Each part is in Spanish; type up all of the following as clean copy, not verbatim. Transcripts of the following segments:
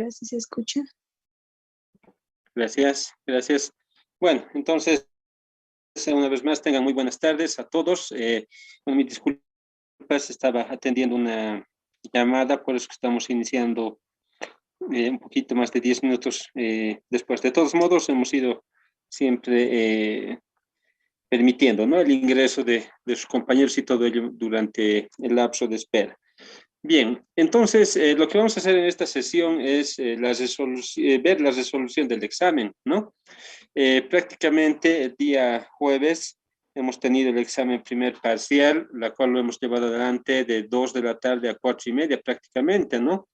ver si se escucha. Gracias, gracias. Bueno, entonces, una vez más, tengan muy buenas tardes a todos. Con mis disculpas, estaba atendiendo una llamada, por eso que estamos iniciando un poquito más de 10 minutos después. De todos modos, hemos ido siempre permitiendo, ¿no?, el ingreso de sus compañeros y todo ello durante el lapso de espera. Bien, entonces lo que vamos a hacer en esta sesión es ver la resolución del examen, ¿no? Prácticamente el día jueves hemos tenido el examen primer parcial, la cual lo hemos llevado adelante de 2 de la tarde a 4:30 prácticamente, ¿no?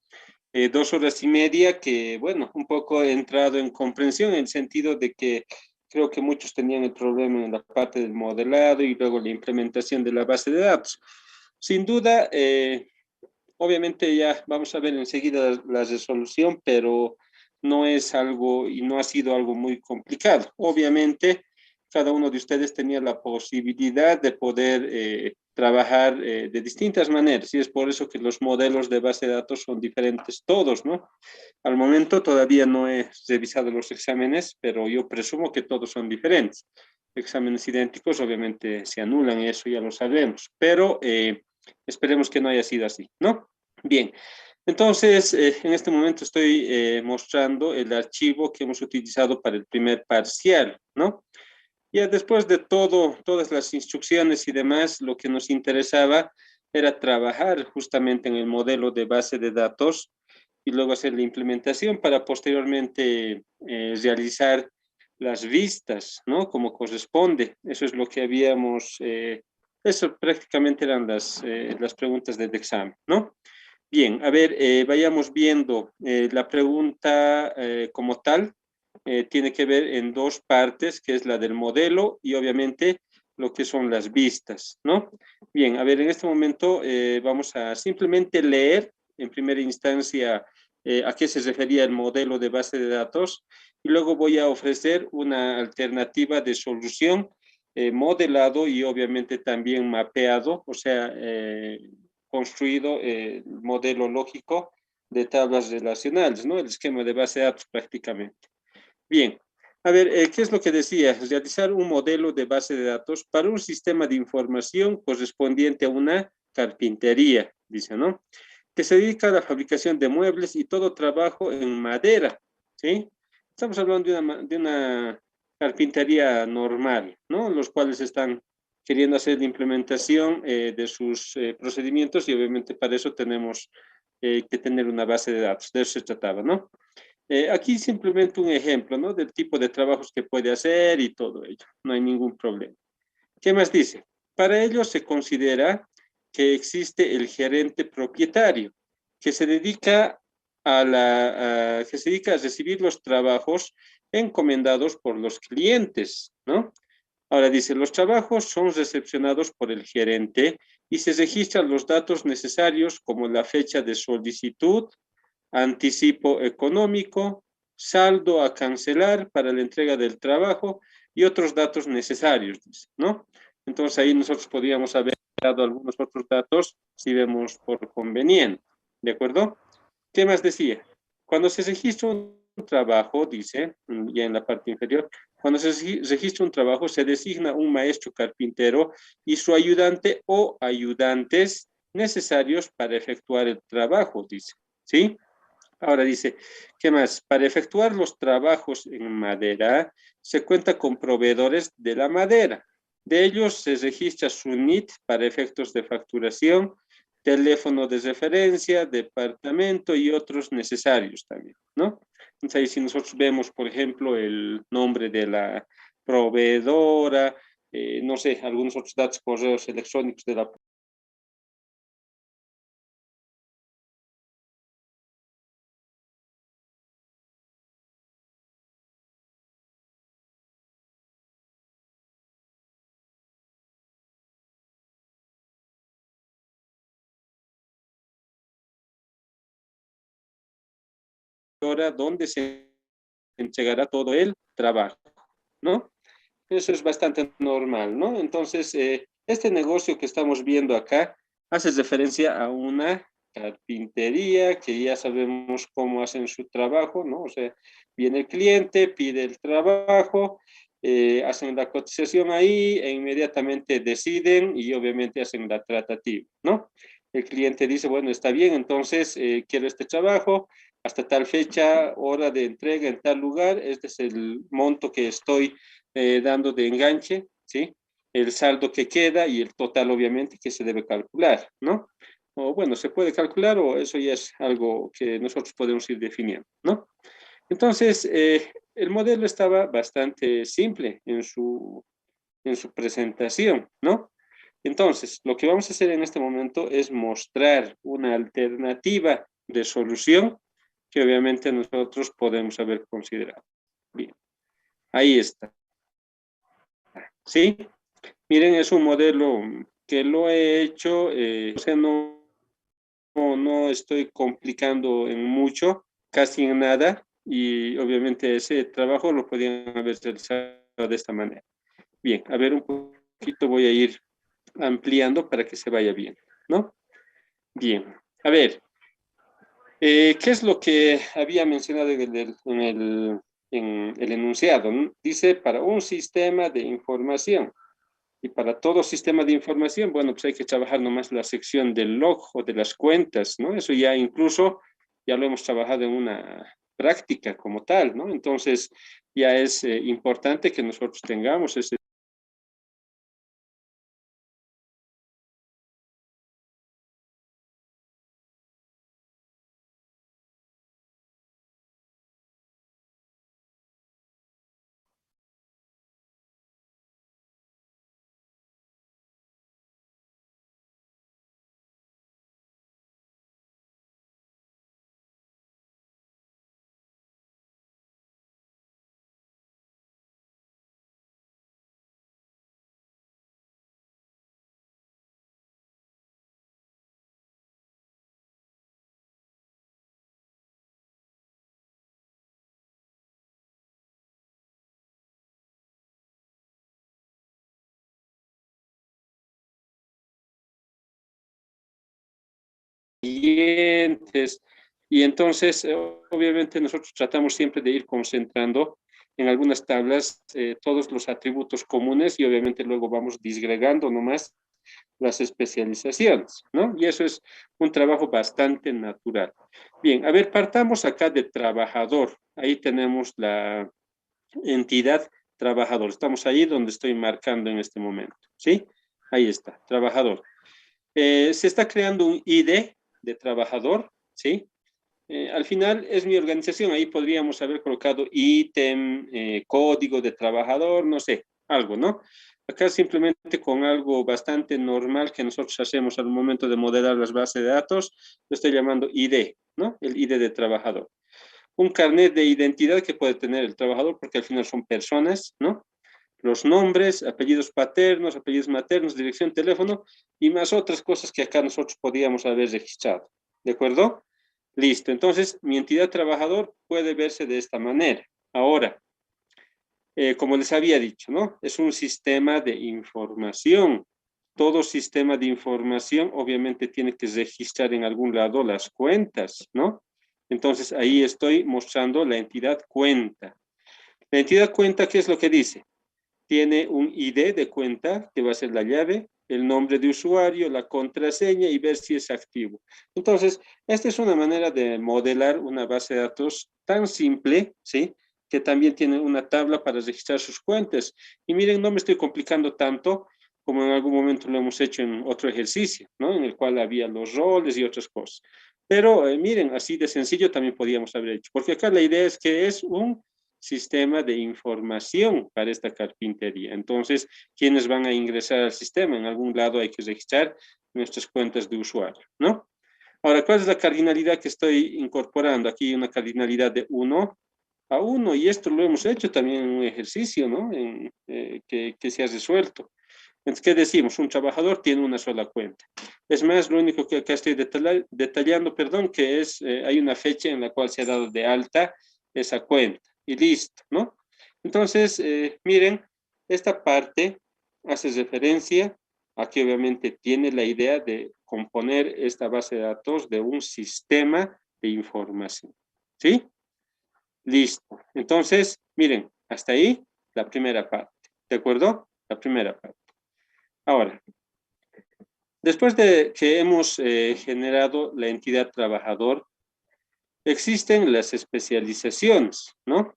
2 horas y media que, bueno, un poco he entrado en comprensión en el sentido de que creo que muchos tenían el problema en la parte del modelado y luego la implementación de la base de datos. Sin duda, obviamente ya vamos a ver enseguida la resolución, pero no es algo y no ha sido algo muy complicado. Obviamente, cada uno de ustedes tenía la posibilidad de poder trabajar de distintas maneras y es por eso que los modelos de base de datos son diferentes todos, ¿no? Al momento todavía no he revisado los exámenes, pero yo presumo que todos son diferentes. Exámenes idénticos obviamente se anulan, eso ya lo sabemos, pero esperemos que no haya sido así, ¿no? Bien, entonces en este momento estoy mostrando el archivo que hemos utilizado para el primer parcial, ¿no? Ya después de todas las instrucciones y demás, lo que nos interesaba era trabajar justamente en el modelo de base de datos y luego hacer la implementación para posteriormente realizar las vistas, ¿no? Como corresponde. Eso es lo que habíamos, eso prácticamente eran las preguntas del examen, ¿no? Bien, a ver, vayamos viendo la pregunta como tal. Tiene que ver en dos partes, que es la del modelo y obviamente lo que son las vistas, ¿no? Bien, a ver, en este momento vamos a simplemente leer en primera instancia a qué se refería el modelo de base de datos y luego voy a ofrecer una alternativa de solución modelado y obviamente también mapeado, o sea, construido el modelo lógico de tablas relacionales, ¿no? El esquema de base de datos prácticamente. Bien, a ver, ¿qué es lo que decía? Realizar un modelo de base de datos para un sistema de información correspondiente a una carpintería, dice, ¿no? Que se dedica a la fabricación de muebles y todo trabajo en madera, ¿sí? Estamos hablando de una carpintería normal, ¿no? Los cuales están queriendo hacer la implementación de sus procedimientos y obviamente para eso tenemos que tener una base de datos, de eso se trataba, ¿no? Aquí simplemente un ejemplo, ¿no? Del tipo de trabajos que puede hacer y todo ello. No hay ningún problema. ¿Qué más dice? Para ello se considera que existe el gerente propietario, que se dedica que se dedica a recibir los trabajos encomendados por los clientes, ¿no? Ahora dice, los trabajos son recepcionados por el gerente y se registran los datos necesarios como la fecha de solicitud, anticipo económico, saldo a cancelar para la entrega del trabajo y otros datos necesarios, ¿no? Entonces ahí nosotros podríamos haber dado algunos otros datos si vemos por conveniente, ¿de acuerdo? ¿Qué más decía? Cuando se registra un trabajo, dice, ya en la parte inferior, cuando se registra un trabajo, se designa un maestro carpintero y su ayudante o ayudantes necesarios para efectuar el trabajo, dice, ¿sí? Ahora dice, ¿qué más? Para efectuar los trabajos en madera, se cuenta con proveedores de la madera. De ellos se registra su NIT para efectos de facturación, teléfono de referencia, departamento y otros necesarios también, ¿no? Entonces ahí si nosotros vemos, por ejemplo, el nombre de la proveedora, no sé, algunos otros datos, correos electrónicos de la proveedora, donde se entregará todo el trabajo, ¿no? Eso es bastante normal, ¿no? Entonces, este negocio que estamos viendo acá hace referencia a una carpintería, que ya sabemos cómo hacen su trabajo, ¿no? O sea, viene el cliente, pide el trabajo, hacen la cotización ahí e inmediatamente deciden y obviamente hacen la tratativa, ¿no? El cliente dice, bueno, está bien, entonces quiero este trabajo, hasta tal fecha, hora de entrega en tal lugar, este es el monto que estoy dando de enganche, ¿sí? El saldo que queda y el total, obviamente, que se debe calcular, ¿no? O bueno, se puede calcular o eso ya es algo que nosotros podemos ir definiendo, ¿no? Entonces, el modelo estaba bastante simple en su presentación, ¿no? Entonces, lo que vamos a hacer en este momento es mostrar una alternativa de solución que obviamente nosotros podemos haber considerado. Bien, ahí está. ¿Sí? Miren, es un modelo que lo he hecho, o sea, no estoy complicando en mucho, casi en nada, y obviamente ese trabajo lo podían haber realizado de esta manera. Bien, a ver, un poquito voy a ir ampliando para que se vaya bien, ¿no? Bien, a ver, ¿qué es lo que había mencionado en el enunciado? ¿No? Dice, para un sistema de información. Y para todo sistema de información, bueno, pues hay que trabajar nomás la sección del log o de las cuentas, ¿no? Eso ya incluso, ya lo hemos trabajado en una práctica como tal, ¿no? Entonces, ya es importante que nosotros tengamos ese. Clientes. Y entonces, obviamente, nosotros tratamos siempre de ir concentrando en algunas tablas todos los atributos comunes y obviamente luego vamos disgregando nomás las especializaciones, ¿no? Y eso es un trabajo bastante natural. Bien, a ver, partamos acá de trabajador. Ahí tenemos la entidad trabajador. Estamos ahí donde estoy marcando en este momento, ¿sí? Ahí está, trabajador. Se está creando un ID de trabajador, ¿sí? Al final es mi organización, ahí podríamos haber colocado ítem, código de trabajador, no sé, algo, ¿no? Acá simplemente con algo bastante normal que nosotros hacemos al momento de modelar las bases de datos, lo estoy llamando ID, ¿no? El ID de trabajador. Un carnet de identidad que puede tener el trabajador, porque al final son personas, ¿no? Los nombres, apellidos paternos, apellidos maternos, dirección, teléfono y más otras cosas que acá nosotros podíamos haber registrado. ¿De acuerdo? Listo. Entonces, mi entidad trabajador puede verse de esta manera. Ahora, como les había dicho, ¿no? Es un sistema de información. Todo sistema de información obviamente tiene que registrar en algún lado las cuentas, ¿no? Entonces, ahí estoy mostrando la entidad cuenta. La entidad cuenta, ¿qué es lo que dice? Tiene un ID de cuenta, que va a ser la llave, el nombre de usuario, la contraseña y ver si es activo. Entonces, esta es una manera de modelar una base de datos tan simple, ¿sí? Que también tiene una tabla para registrar sus cuentas. Y miren, no me estoy complicando tanto como en algún momento lo hemos hecho en otro ejercicio, ¿no? En el cual había los roles y otras cosas. Pero miren, así de sencillo también podíamos haber hecho, porque acá la idea es que es un sistema de información para esta carpintería. Entonces, ¿quiénes van a ingresar al sistema? En algún lado hay que registrar nuestras cuentas de usuario, ¿no? Ahora, ¿cuál es la cardinalidad que estoy incorporando? Aquí una cardinalidad de 1 a 1, y esto lo hemos hecho también en un ejercicio, ¿no? Que se ha resuelto. Entonces, ¿qué decimos? Un trabajador tiene una sola cuenta. Es más, lo único que acá estoy detallando, perdón, que es, hay una fecha en la cual se ha dado de alta esa cuenta y listo, ¿no? Entonces, miren, esta parte hace referencia Aquí obviamente tiene la idea de componer esta base de datos de un sistema de información. ¿Sí? Listo. Entonces, miren, hasta ahí la primera parte. ¿De acuerdo? La primera parte. Ahora, después de que hemos generado la entidad trabajador, existen las especializaciones, ¿no?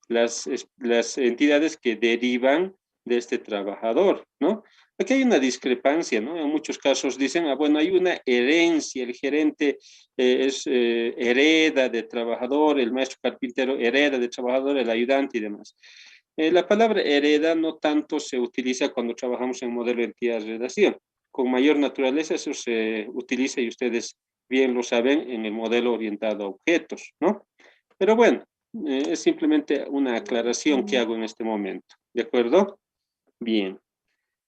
Las entidades que derivan de este trabajador, ¿no? Aquí hay una discrepancia, ¿no? En muchos casos dicen, ah, bueno, hay una herencia, el gerente hereda de trabajador, el maestro carpintero hereda de trabajador, el ayudante y demás. La palabra hereda no tanto se utiliza cuando trabajamos en modelo de entidad-relación. Con mayor naturaleza eso se utiliza y ustedes bien lo saben en el modelo orientado a objetos, ¿no? Pero bueno, es simplemente una aclaración que hago en este momento. ¿De acuerdo? Bien.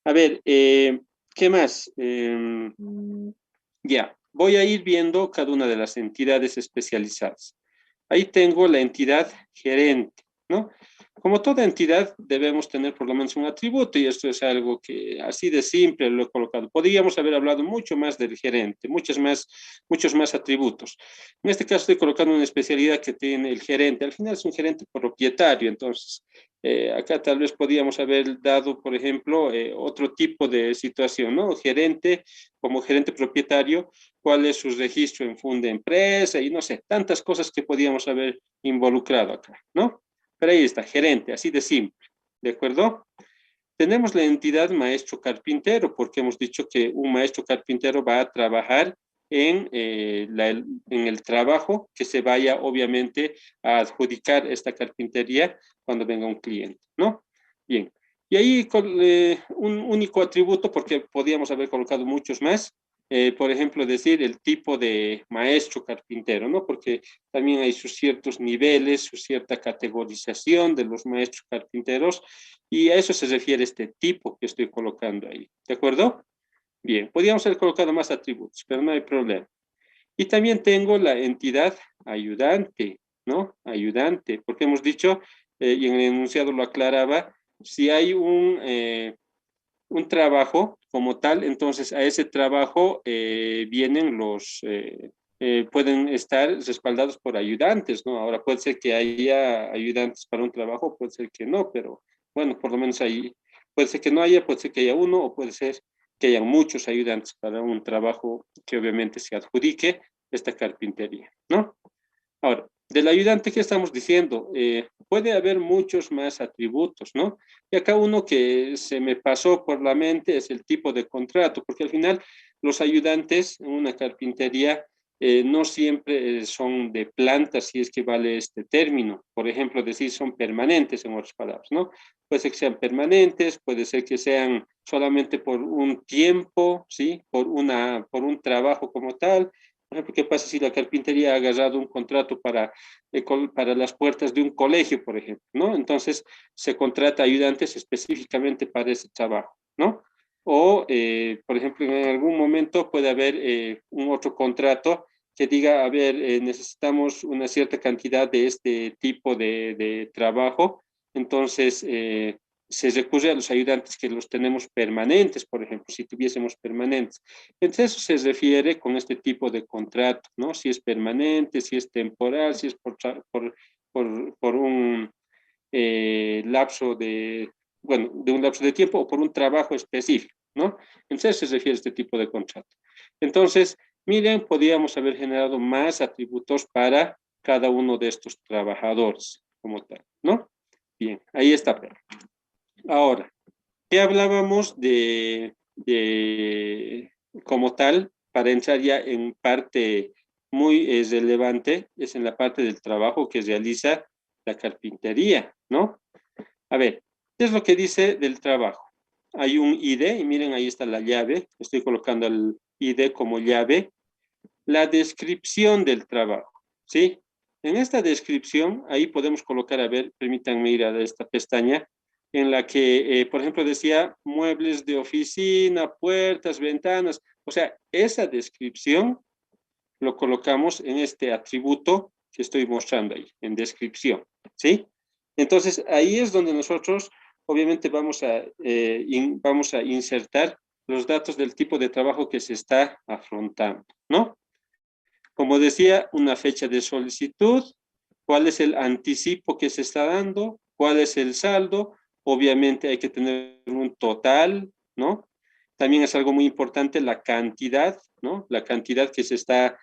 A ver, ¿qué más? Ya, voy a ir viendo cada una de las entidades especializadas. Ahí tengo la entidad gerente, ¿no? Como toda entidad debemos tener por lo menos un atributo y esto es algo que así de simple lo he colocado. Podríamos haber hablado mucho más del gerente, muchos más atributos. En este caso estoy colocando una especialidad que tiene el gerente. Al final es un gerente propietario, entonces acá tal vez podríamos haber dado, por ejemplo, otro tipo de situación, ¿no? Gerente, como gerente propietario, cuál es su registro en funda empresa y no sé, tantas cosas que podíamos haber involucrado acá, ¿no? Pero ahí está, gerente, así de simple, ¿de acuerdo? Tenemos la entidad maestro carpintero, porque hemos dicho que un maestro carpintero va a trabajar en el trabajo que se vaya, obviamente, a adjudicar esta carpintería cuando venga un cliente, ¿no? Bien. Y ahí con un único atributo, porque podíamos haber colocado muchos más, por ejemplo, decir el tipo de maestro carpintero, ¿no? Porque también hay sus ciertos niveles, su cierta categorización de los maestros carpinteros, y a eso se refiere este tipo que estoy colocando ahí. ¿De acuerdo? Bien, podríamos haber colocado más atributos, pero no hay problema. Y también tengo la entidad ayudante, ¿no? Ayudante, porque hemos dicho, y en el enunciado lo aclaraba, si hay un trabajo como tal, entonces a ese trabajo vienen pueden estar respaldados por ayudantes, ¿no? Ahora puede ser que haya ayudantes para un trabajo, puede ser que no, pero bueno, por lo menos ahí puede ser que no haya, puede ser que haya uno o puede ser que haya muchos ayudantes para un trabajo que obviamente se adjudique esta carpintería, ¿no? Ahora, del ayudante, ¿qué estamos diciendo? Puede haber muchos más atributos, ¿no? Y acá uno que se me pasó por la mente es el tipo de contrato, porque al final los ayudantes en una carpintería no siempre son de planta, si es que vale este término. Por ejemplo, decir son permanentes, en otras palabras, ¿no? Puede ser que sean permanentes, puede ser que sean solamente por un tiempo, ¿sí? Por un trabajo como tal. Por ejemplo, ¿qué pasa si la carpintería ha agarrado un contrato para las puertas de un colegio, por ejemplo, ¿no? Entonces, se contrata ayudantes específicamente para ese trabajo, ¿no? O, por ejemplo, en algún momento puede haber un otro contrato que diga, a ver, necesitamos una cierta cantidad de este tipo de trabajo, entonces se recurre a los ayudantes que los tenemos permanentes, por ejemplo, si tuviésemos permanentes. Entonces, eso se refiere con este tipo de contrato, ¿no? Si es permanente, si es temporal, si es por un lapso bueno, de un lapso de tiempo o por un trabajo específico, ¿no? Entonces, se refiere a este tipo de contrato. Entonces, miren, podríamos haber generado más atributos para cada uno de estos trabajadores, como tal, ¿no? Bien, ahí está. Ahora, ¿qué hablábamos como tal, para entrar ya en parte muy relevante, es en la parte del trabajo que realiza la carpintería, ¿no? A ver, ¿qué es lo que dice del trabajo? Hay un ID, y miren, ahí está la llave, estoy colocando el ID como llave, la descripción del trabajo, ¿sí? En esta descripción, ahí podemos colocar, a ver, permítanme ir a esta pestaña, en la que, por ejemplo, decía muebles de oficina, puertas, ventanas, o sea, esa descripción lo colocamos en este atributo que estoy mostrando ahí, en descripción, ¿sí? Entonces, ahí es donde nosotros, obviamente, vamos a insertar los datos del tipo de trabajo que se está afrontando, ¿no? Como decía, una fecha de solicitud, cuál es el anticipo que se está dando, cuál es el saldo, obviamente hay que tener un total, ¿no? También es algo muy importante la cantidad, ¿no? La cantidad que se está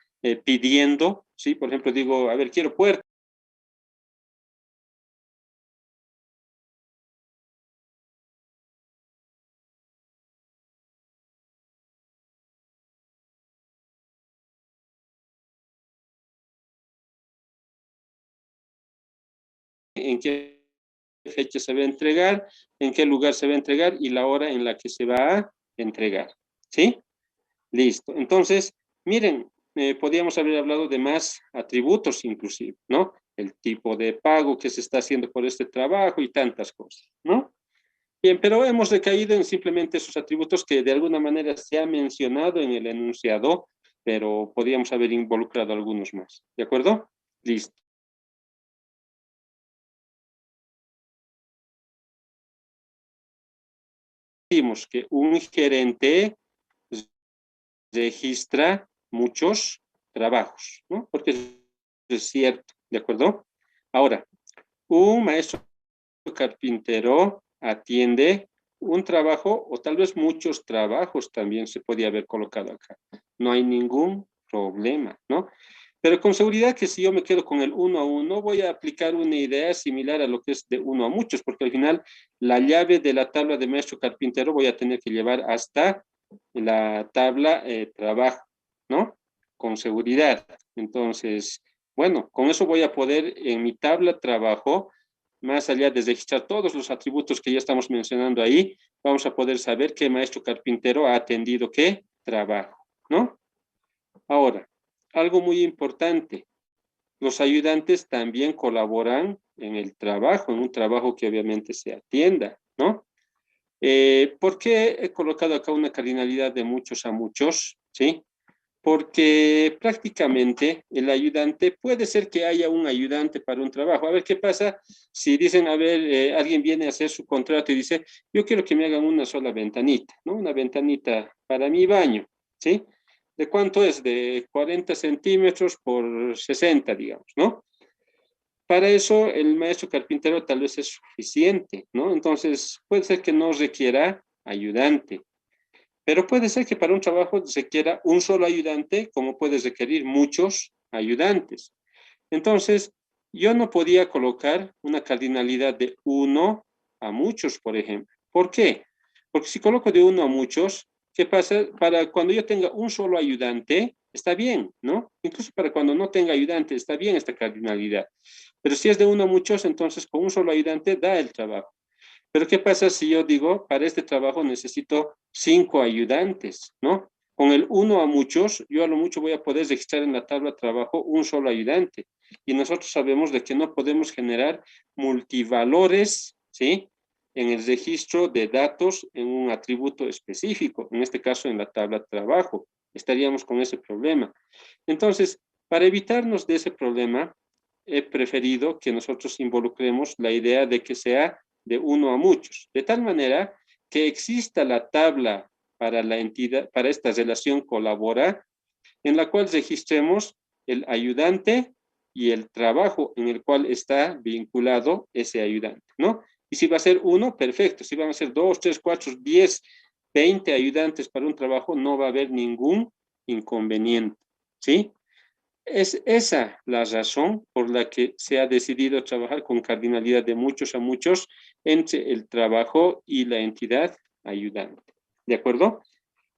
pidiendo, ¿sí? Por ejemplo, digo, a ver, quiero puertas. En qué fecha se va a entregar, en qué lugar se va a entregar y la hora en la que se va a entregar, ¿sí? Listo. Entonces, miren, podríamos haber hablado de más atributos inclusive, ¿no? El tipo de pago que se está haciendo por este trabajo y tantas cosas, ¿no? Bien, pero hemos recaído en simplemente esos atributos que de alguna manera se ha mencionado en el enunciado, pero podríamos haber involucrado algunos más, ¿de acuerdo? Listo. Decimos que un gerente registra muchos trabajos, ¿no? Porque es cierto, ¿de acuerdo? Ahora, un maestro carpintero atiende un trabajo o tal vez muchos trabajos también se podía haber colocado acá. No hay ningún problema, ¿no? Pero con seguridad que si yo me quedo con el uno a uno, voy a aplicar una idea similar a lo que es de uno a muchos, porque al final la llave de la tabla de maestro carpintero voy a tener que llevar hasta la tabla trabajo, ¿no? Con seguridad. Entonces, bueno, con eso voy a poder en mi tabla trabajo, más allá de registrar todos los atributos que ya estamos mencionando ahí, vamos a poder saber qué maestro carpintero ha atendido qué trabajo, ¿no? Ahora, algo muy importante, los ayudantes también colaboran en el trabajo, en un trabajo que obviamente se atienda, ¿no? ¿Por qué he colocado acá una cardinalidad de muchos a muchos? ¿Sí? Porque prácticamente el ayudante, puede ser que haya un ayudante para un trabajo. A ver qué pasa si dicen, a ver, alguien viene a hacer su contrato y dice, yo quiero que me hagan una sola ventanita, ¿no? Una ventanita para mi baño, ¿sí? ¿De cuánto es? De 40 centímetros por 60, digamos, ¿no? Para eso el maestro carpintero tal vez es suficiente, ¿no? Entonces puede ser que no requiera ayudante, pero puede ser que para un trabajo se quiera un solo ayudante, como puede requerir muchos ayudantes. Entonces, yo no podía colocar una cardinalidad de uno a muchos, por ejemplo. ¿Por qué? Porque si coloco de uno a muchos, ¿qué pasa? Para cuando yo tenga un solo ayudante, está bien, ¿no? Incluso para cuando no tenga ayudante, está bien esta cardinalidad. Pero si es de uno a muchos, entonces con un solo ayudante da el trabajo. Pero ¿qué pasa si yo digo, para este trabajo necesito 5 ayudantes, ¿no? Con el uno a muchos, yo a lo mucho voy a poder registrar en la tabla de trabajo un solo ayudante. Y nosotros sabemos de que no podemos generar multivalores, ¿sí? En el registro de datos en un atributo específico, en este caso en la tabla de trabajo. Estaríamos con ese problema. Entonces, para evitarnos de ese problema, he preferido que nosotros involucremos la idea de que sea de uno a muchos, de tal manera que exista la tabla para la entidad, para esta relación colabora, en la cual registremos el ayudante y el trabajo en el cual está vinculado ese ayudante, ¿no? Y si va a ser uno, perfecto. Si van a ser dos, tres, cuatro, 10, 20 ayudantes para un trabajo, no va a haber ningún inconveniente, ¿sí? Es esa la razón por la que se ha decidido trabajar con cardinalidad de muchos a muchos entre el trabajo y la entidad ayudante. ¿De acuerdo?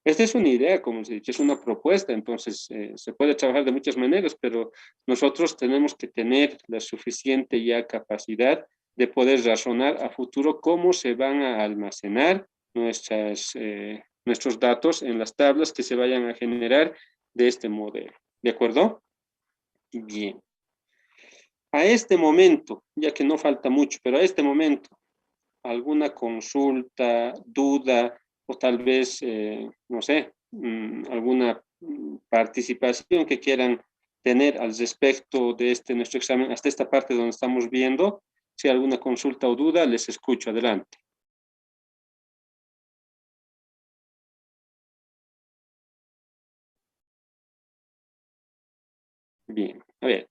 Esta es una idea, como se dice, es una propuesta, entonces se puede trabajar de muchas maneras, pero nosotros tenemos que tener la suficiente ya capacidad de poder razonar a futuro cómo se van a almacenar nuestros datos en las tablas que se vayan a generar de este modelo. ¿De acuerdo? Bien. A este momento, ya que no falta mucho, pero a este momento, alguna consulta, duda o tal vez, no sé, alguna participación que quieran tener al respecto de este nuestro examen, hasta esta parte donde estamos viendo, si hay alguna consulta o duda, les escucho. Adelante. Bien, a ver,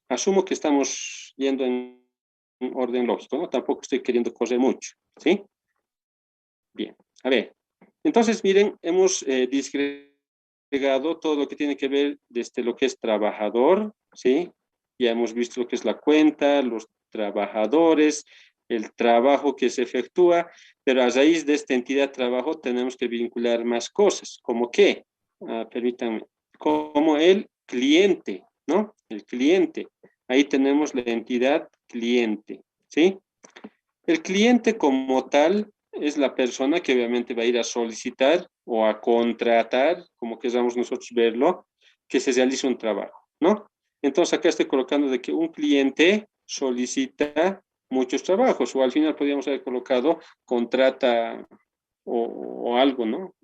asumo que estamos yendo en orden lógico, ¿no? Tampoco estoy queriendo correr mucho, ¿sí? Bien, a ver, entonces miren, hemos disgregado todo lo que tiene que ver desde lo que es trabajador, ¿sí? Ya hemos visto lo que es la cuenta, los trabajadores, el trabajo que se efectúa, pero a raíz de esta entidad trabajo tenemos que vincular más cosas, ¿como qué? Permítanme, como el cliente, ¿no? El cliente. Ahí tenemos la entidad cliente, ¿sí? El cliente como tal es la persona que obviamente va a ir a solicitar o a contratar, como queramos nosotros verlo, que se realice un trabajo, ¿no? Entonces acá estoy colocando de que un cliente solicita muchos trabajos, o al final podríamos haber colocado contrata o algo, ¿no?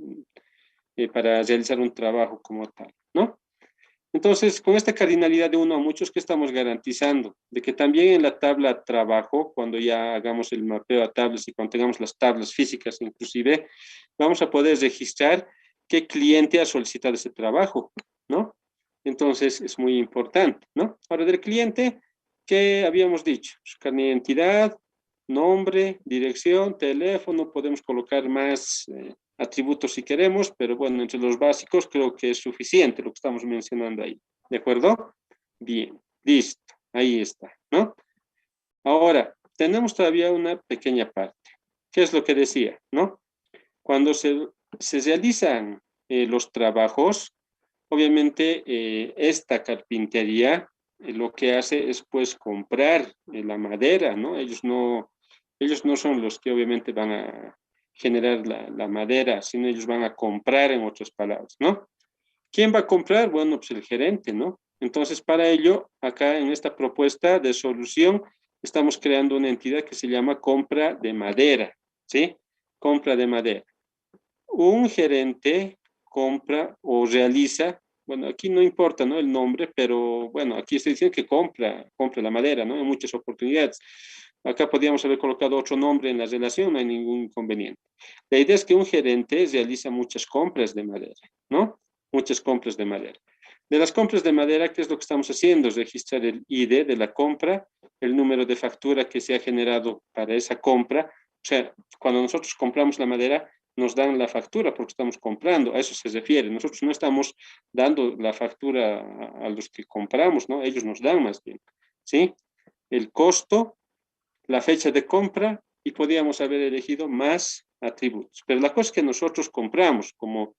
Para realizar un trabajo como tal, ¿no? Entonces, con esta cardinalidad de uno a muchos, ¿qué estamos garantizando? De que también en la tabla trabajo, cuando ya hagamos el mapeo a tablas y cuando tengamos las tablas físicas inclusive, vamos a poder registrar qué cliente ha solicitado ese trabajo, ¿no? Entonces, es muy importante, ¿no? Ahora, del cliente, ¿qué habíamos dicho? Su carnet de identidad, nombre, dirección, teléfono, podemos colocar más atributos si queremos, pero bueno, entre los básicos creo que es suficiente lo que estamos mencionando ahí. ¿De acuerdo? Bien, listo, ahí está, ¿no? Ahora, tenemos todavía una pequeña parte. ¿Qué es lo que decía, no? Cuando se realizan los trabajos, obviamente esta carpintería lo que hace es pues comprar la madera, ¿no? Ellos no son los que obviamente van a generar la madera, sino ellos van a comprar en otras palabras, ¿no? ¿Quién va a comprar? Bueno, pues el gerente, ¿no? Entonces, para ello, acá en esta propuesta de solución, estamos creando una entidad que se llama compra de madera, ¿sí? Compra de madera. Un gerente compra o realiza, bueno, aquí no importa, ¿no? El nombre, pero bueno, aquí estoy diciendo que compra la madera, ¿no? En muchas oportunidades. Acá podríamos haber colocado otro nombre en la relación, no hay ningún inconveniente. La idea es que un gerente realiza muchas compras de madera, ¿no? Muchas compras de madera. De las compras de madera, ¿qué es lo que estamos haciendo? Es registrar el ID de la compra, el número de factura que se ha generado para esa compra. O sea, cuando nosotros compramos la madera, nos dan la factura porque estamos comprando, a eso se refiere. Nosotros no estamos dando la factura a los que compramos, ¿no? Ellos nos dan más bien, ¿sí? El costo, la fecha de compra y podíamos haber elegido más atributos. Pero la cosa es que nosotros compramos como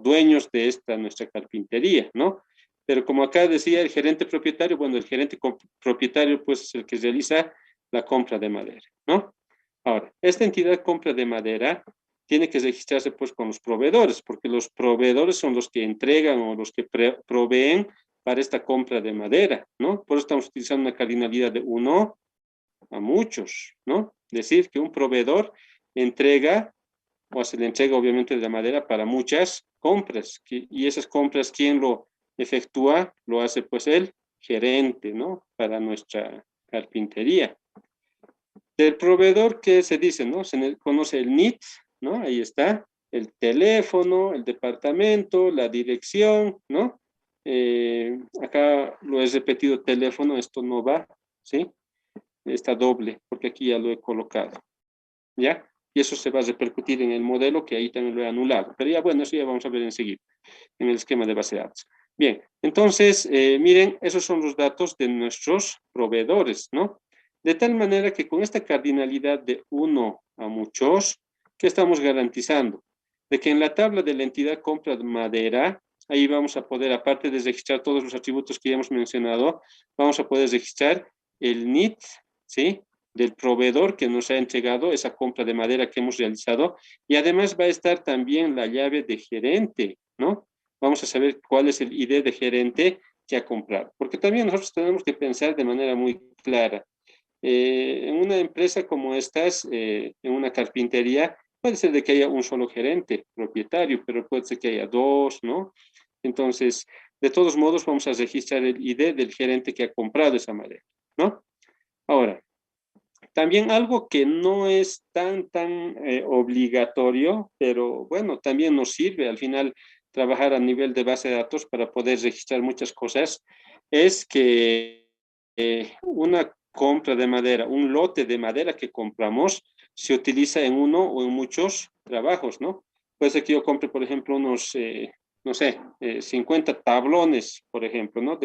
dueños de esta nuestra carpintería, ¿no? Pero como acá decía el gerente propietario, bueno, el gerente propietario pues es el que realiza la compra de madera, ¿no? Ahora, esta entidad compra de madera tiene que registrarse pues con los proveedores, porque los proveedores son los que entregan o los que proveen para esta compra de madera, ¿no? Por eso estamos utilizando una cardinalidad de uno a muchos, ¿no? Decir que un proveedor entrega o se le entrega obviamente de la madera para muchas compras, y esas compras, ¿quién lo efectúa? Lo hace pues el gerente, ¿no? Para nuestra carpintería. Del proveedor, ¿qué se dice, no? Se conoce el NIT, ¿no? Ahí está, el teléfono, el departamento, la dirección, ¿no? Acá lo he repetido teléfono, esto no va, ¿sí? Está doble, porque aquí ya lo he colocado, ¿ya? Y eso se va a repercutir en el modelo, que ahí también lo he anulado. Pero ya, bueno, eso ya vamos a ver enseguida, en el esquema de base de datos. Bien, entonces, miren, esos son los datos de nuestros proveedores, ¿no? De tal manera que con esta cardinalidad de uno a muchos, ¿qué estamos garantizando? De que en la tabla de la entidad compra de madera, ahí vamos a poder, aparte de registrar todos los atributos que ya hemos mencionado, vamos a poder registrar el NIT, ¿sí? Del proveedor que nos ha entregado esa compra de madera que hemos realizado, y además va a estar también la llave de gerente, ¿no? Vamos a saber cuál es el ID de gerente que ha comprado, porque también nosotros tenemos que pensar de manera muy clara. En una empresa como estas, en una carpintería, puede ser de que haya un solo gerente propietario, pero puede ser que haya dos, ¿no? Entonces, de todos modos, vamos a registrar el ID del gerente que ha comprado esa madera, ¿no? Ahora, también algo que no es tan obligatorio, pero bueno, también nos sirve. Al final, trabajar a nivel de base de datos para poder registrar muchas cosas, es que una compra de madera, un lote de madera que compramos, se utiliza en uno o en muchos trabajos, ¿no? Puede ser que yo compre, por ejemplo, unos, no sé, 50 tablones, por ejemplo, ¿no?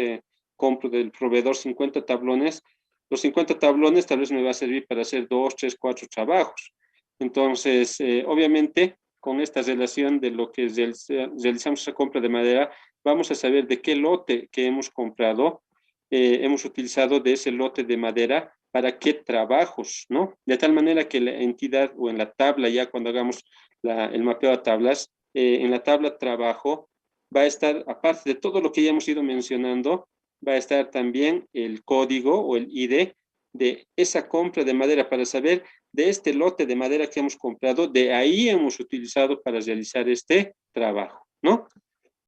Compro del proveedor 50 tablones. Los 50 tablones tal vez me va a servir para hacer 2, 3, 4 trabajos. Entonces, obviamente, con esta relación de lo que realizamos esa compra de madera, vamos a saber de qué lote que hemos comprado, hemos utilizado de ese lote de madera para qué trabajos, ¿no? De tal manera que la entidad o en la tabla, ya cuando hagamos el mapeo a tablas, en la tabla trabajo va a estar, aparte de todo lo que ya hemos ido mencionando, va a estar también el código o el ID de esa compra de madera para saber de este lote de madera que hemos comprado, de ahí hemos utilizado para realizar este trabajo, ¿no?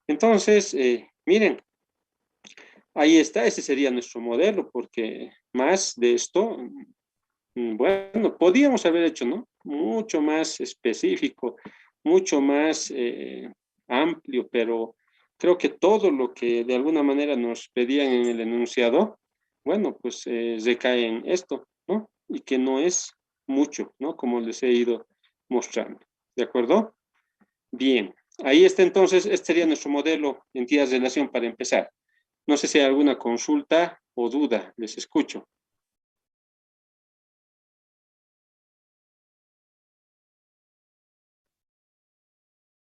Entonces, miren, ahí está, ese sería nuestro modelo, porque más de esto, bueno, podíamos haber hecho, ¿no? Mucho más específico, mucho más amplio, pero creo que todo lo que de alguna manera nos pedían en el enunciado, bueno, pues recae en esto, ¿no? Y que no es mucho, ¿no? Como les he ido mostrando. ¿De acuerdo? Bien. Ahí está entonces, este sería nuestro modelo entidad-relación para empezar. No sé si hay alguna consulta o duda, les escucho.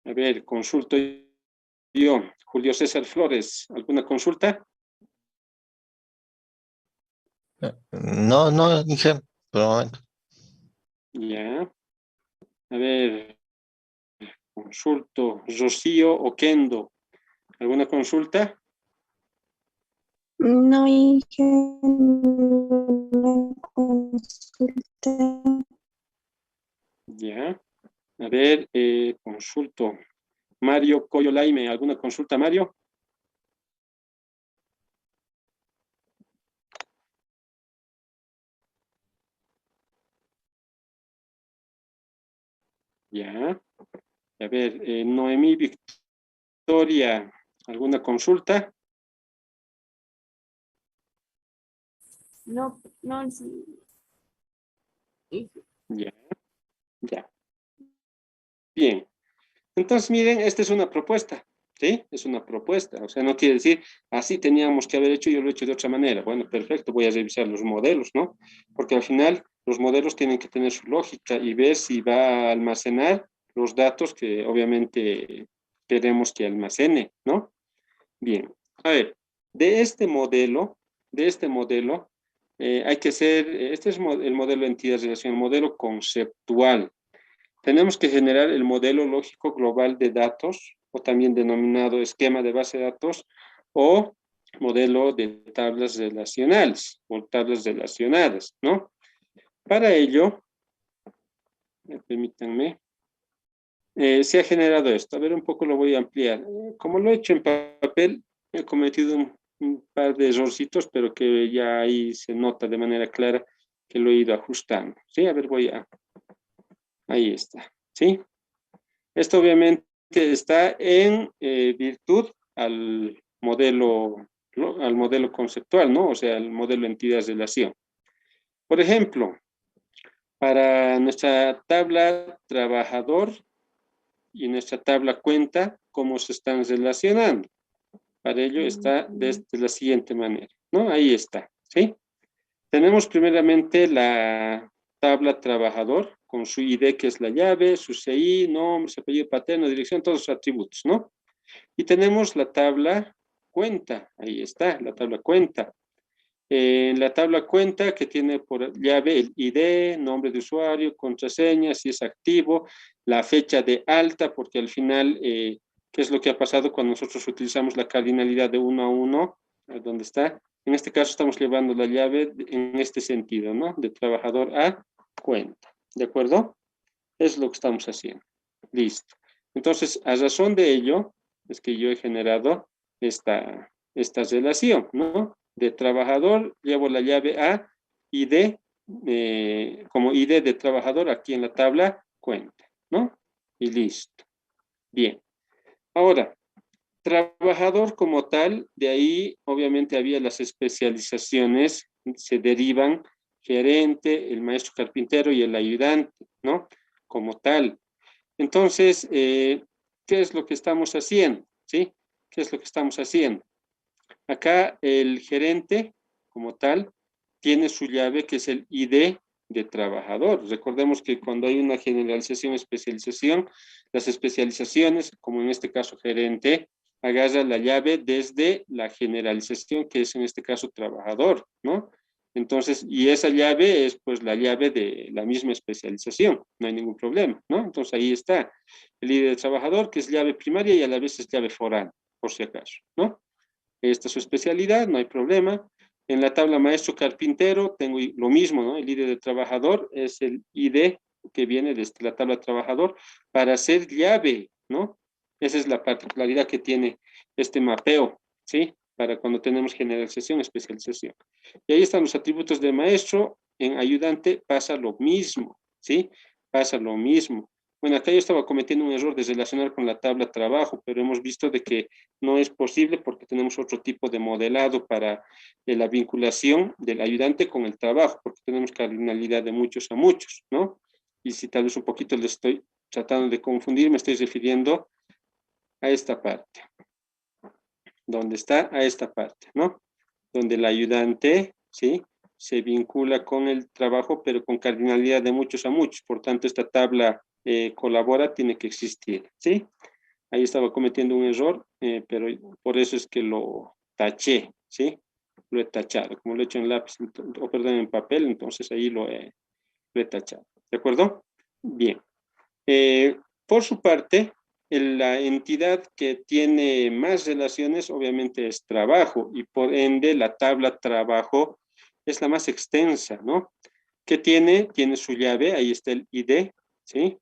A ver, consulto yo. Julio César Flores, ¿alguna consulta? No, no, dije, por el momento. Ya. A ver, consulto. Rocío Oquendo, ¿alguna consulta? No hice una consulta. Ya. A ver, consulto. Mario Coyolaime, ¿alguna consulta, Mario? Ya. A ver, Noemí Victoria, ¿alguna consulta? No, no, sí. Ya, ya. Bien. Entonces, miren, esta es una propuesta, ¿sí? Es una propuesta, o sea, no quiere decir, así teníamos que haber hecho, yo lo he hecho de otra manera. Bueno, perfecto, voy a revisar los modelos, ¿no? Porque al final los modelos tienen que tener su lógica y ver si va a almacenar los datos que obviamente queremos que almacene, ¿no? Bien, a ver, de este modelo, hay que ser, este es el modelo de entidad de relación, el modelo conceptual. Tenemos que generar el modelo lógico global de datos, o también denominado esquema de base de datos, o modelo de tablas relacionales, o tablas relacionadas, ¿no? Para ello, permítanme, se ha generado esto. A ver, un poco lo voy a ampliar. Como lo he hecho en papel, he cometido un par de errorcitos, pero que ya ahí se nota de manera clara que lo he ido ajustando. Sí, a ver, ahí está. ¿Sí? Esto obviamente está en virtud modelo, al modelo conceptual, ¿no? O sea, el modelo entidad-relación. Por ejemplo, para nuestra tabla trabajador y nuestra tabla cuenta, ¿cómo se están relacionando? Para ello está de la siguiente manera, ¿no? Ahí está, ¿sí? Tenemos primeramente la tabla trabajador con su ID, que es la llave, su CI, nombre, su apellido paterno, dirección, todos sus atributos, ¿no? Y tenemos la tabla cuenta, ahí está, la tabla cuenta. En la tabla cuenta que tiene por llave el ID, nombre de usuario, contraseña, si es activo, la fecha de alta, porque al final, ¿qué es lo que ha pasado cuando nosotros utilizamos la cardinalidad de 1 a 1? ¿Dónde está? En este caso estamos llevando la llave en este sentido, ¿no? De trabajador a cuenta, ¿de acuerdo? Es lo que estamos haciendo. Listo. Entonces, a razón de ello, es que yo he generado esta relación, ¿no? De trabajador, llevo la llave A y D, como ID de trabajador aquí en la tabla cuenta, ¿no? Y listo. Bien. Ahora, trabajador como tal, de ahí obviamente había las especializaciones, se derivan gerente, el maestro carpintero y el ayudante, ¿no? Como tal. Entonces, ¿qué es lo que estamos haciendo? ¿Sí? ¿Qué es lo que estamos haciendo? Acá el gerente, como tal, tiene su llave que es el ID de trabajador. Recordemos que cuando hay una generalización, especialización, las especializaciones, como en este caso gerente, agarra la llave desde la generalización, que es en este caso trabajador, ¿no? Entonces, y esa llave es pues la llave de la misma especialización, no hay ningún problema, ¿no? Entonces ahí está el ID de trabajador, que es llave primaria y a la vez es llave foránea, por si acaso, ¿no? Esta es su especialidad, no hay problema. En la tabla maestro carpintero tengo lo mismo, ¿no? El ID de trabajador es el ID que viene desde la tabla trabajador para hacer llave, ¿no? Esa es la particularidad que tiene este mapeo, ¿sí? Para cuando tenemos generalización, especialización. Y ahí están los atributos de maestro. En ayudante pasa lo mismo, ¿sí? Pasa lo mismo. Bueno, acá yo estaba cometiendo un error de relacionar con la tabla trabajo, pero hemos visto de que no es posible porque tenemos otro tipo de modelado para la vinculación del ayudante con el trabajo, porque tenemos cardinalidad de muchos a muchos, ¿no? Y si tal vez un poquito le estoy tratando de confundir, me estoy refiriendo a esta parte. ¿Dónde está? A esta parte, ¿no? Donde el ayudante, ¿sí? Se vincula con el trabajo, pero con cardinalidad de muchos a muchos. Por tanto, esta tabla colabora, tiene que existir, ¿sí? Ahí estaba cometiendo un error, pero por eso es que lo taché, ¿sí? Lo he tachado. Como lo he hecho en lápiz, o perdón, en papel, entonces ahí lo he tachado. ¿De acuerdo? Bien. Por su parte, la entidad que tiene más relaciones obviamente es trabajo y por ende la tabla trabajo es la más extensa, ¿no? ¿Qué tiene? Tiene su llave, ahí está el ID, ¿sí?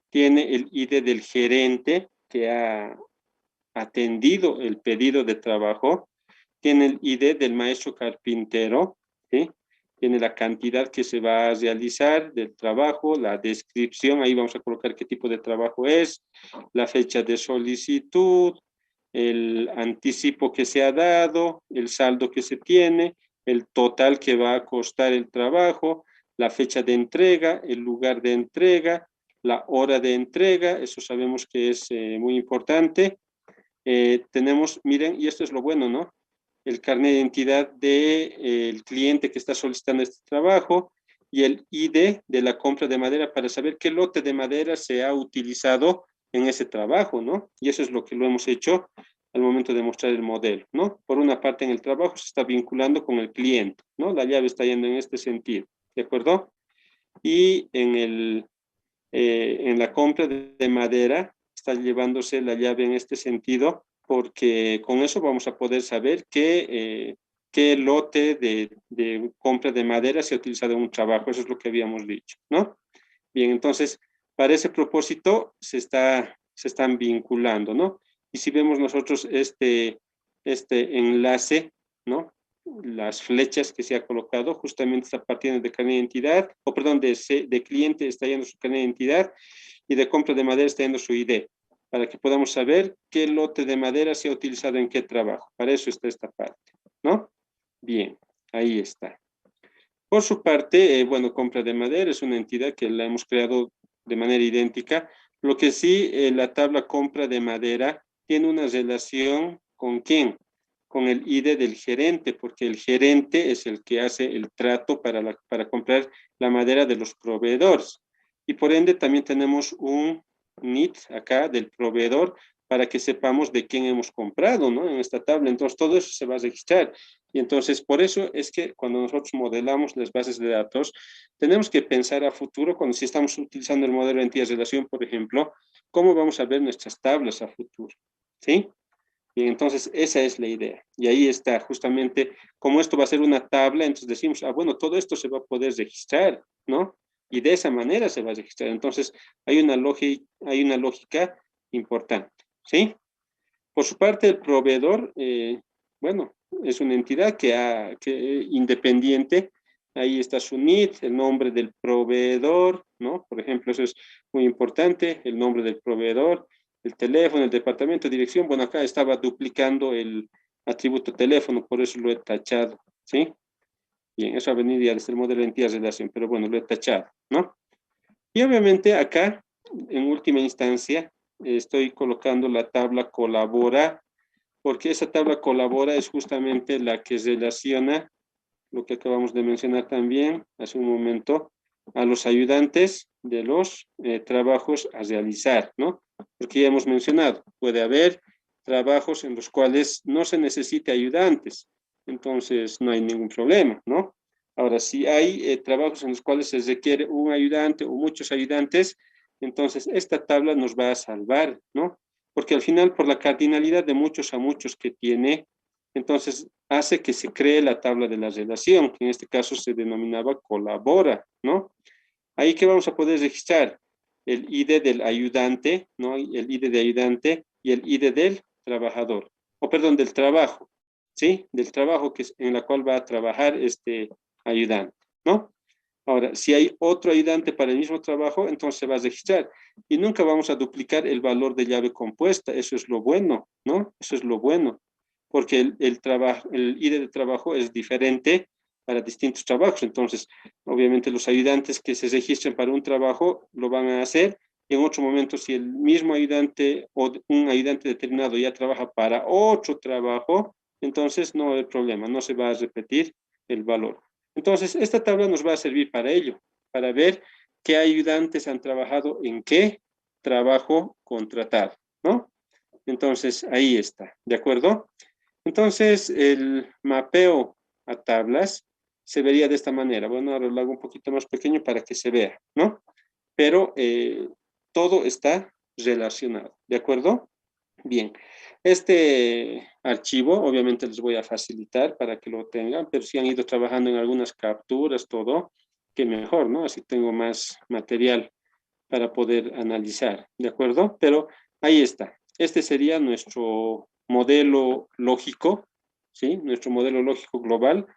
Tiene el ID del gerente que ha atendido el pedido de trabajo, tiene el ID del maestro carpintero, ¿sí? Tiene la cantidad que se va a realizar del trabajo, la descripción, ahí vamos a colocar qué tipo de trabajo es, la fecha de solicitud, el anticipo que se ha dado, el saldo que se tiene, el total que va a costar el trabajo, la fecha de entrega, el lugar de entrega, la hora de entrega, eso sabemos que es muy importante. Tenemos, miren, y esto es lo bueno, ¿no? El carnet de identidad del cliente que está solicitando este trabajo y el ID de la compra de madera para saber qué lote de madera se ha utilizado en ese trabajo, ¿no? Y eso es lo que lo hemos hecho al momento de mostrar el modelo, ¿no? Por una parte en el trabajo se está vinculando con el cliente, ¿no? La llave está yendo en este sentido, ¿de acuerdo? Y en la compra de madera está llevándose la llave en este sentido, porque con eso vamos a poder saber qué lote de compra de madera se ha utilizado en un trabajo. Eso es lo que habíamos dicho, ¿no? Bien, entonces, para ese propósito se están vinculando, ¿no? Y si vemos nosotros este enlace, ¿no? Las flechas que se ha colocado, justamente está partiendo de carnet de identidad, o perdón, de cliente está yendo su carnet de identidad y de compra de madera está yendo su ID, para que podamos saber qué lote de madera se ha utilizado en qué trabajo. Para eso está esta parte, ¿no? Bien, ahí está. Por su parte, bueno, compra de madera es una entidad que la hemos creado de manera idéntica. Lo que sí, la tabla compra de madera tiene una relación con quién, con el ID del gerente, porque el gerente es el que hace el trato para comprar la madera de los proveedores. Y por ende también tenemos un NIT acá del proveedor para que sepamos de quién hemos comprado, ¿no? En esta tabla. Entonces todo eso se va a registrar. Y entonces por eso es que cuando nosotros modelamos las bases de datos, tenemos que pensar a futuro, cuando si estamos utilizando el modelo de entidad-relación, por ejemplo, cómo vamos a ver nuestras tablas a futuro, ¿sí? Bien, entonces esa es la idea. Y ahí está, justamente, como esto va a ser una tabla, entonces decimos, ah, bueno, todo esto se va a poder registrar, ¿no? Y de esa manera se va a registrar. Entonces, hay una lógica importante, ¿sí? Por su parte, el proveedor, bueno, es una entidad que independiente. Ahí está su NIT, el nombre del proveedor, ¿no? Por ejemplo, eso es muy importante, el nombre del proveedor. el teléfono, el departamento, dirección. Bueno, acá estaba duplicando el atributo teléfono, por eso lo he tachado, ¿sí? Bien, eso ha venido ya desde el modelo de entidad de relación, pero bueno, lo he tachado, ¿no? Y obviamente acá, en última instancia, estoy colocando la tabla colabora, porque esa tabla colabora es justamente la que relaciona lo que acabamos de mencionar también hace un momento, a los ayudantes de los trabajos a realizar, ¿no? Porque ya hemos mencionado, puede haber trabajos en los cuales no se necesite ayudantes, entonces no hay ningún problema, ¿no? Ahora, si hay trabajos en los cuales se requiere un ayudante o muchos ayudantes, entonces esta tabla nos va a salvar, ¿no? Porque al final, por la cardinalidad de muchos a muchos que tiene, entonces hace que se cree la tabla de la relación, que en este caso se denominaba colabora, ¿no? Ahí que vamos a poder registrar el ID del ayudante, ¿no? El ID de ayudante y el ID del trabajador, o perdón, del trabajo, ¿sí? Del trabajo que es, en la cual va a trabajar este ayudante, ¿no? Ahora, si hay otro ayudante para el mismo trabajo, entonces se va a registrar. Y nunca vamos a duplicar el valor de llave compuesta. Eso es lo bueno, ¿no? Eso es lo bueno. Porque el ID de trabajo es diferente para distintos trabajos. Entonces, obviamente los ayudantes que se registren para un trabajo lo van a hacer. Y en otro momento, si el mismo ayudante o un ayudante determinado ya trabaja para otro trabajo, entonces no hay problema, no se va a repetir el valor. Entonces, esta tabla nos va a servir para ello, para ver qué ayudantes han trabajado en qué trabajo contratado, ¿no? Entonces, ahí está, ¿de acuerdo? Entonces, el mapeo a tablas se vería de esta manera. Bueno, ahora lo hago un poquito más pequeño para que se vea, ¿no? Pero todo está relacionado, ¿de acuerdo? Bien, este archivo obviamente les voy a facilitar para que lo tengan, pero si han ido trabajando en algunas capturas, todo, que mejor, ¿no? Así tengo más material para poder analizar, ¿de acuerdo? Pero ahí está. Este sería nuestro modelo lógico, ¿sí? Nuestro modelo lógico global,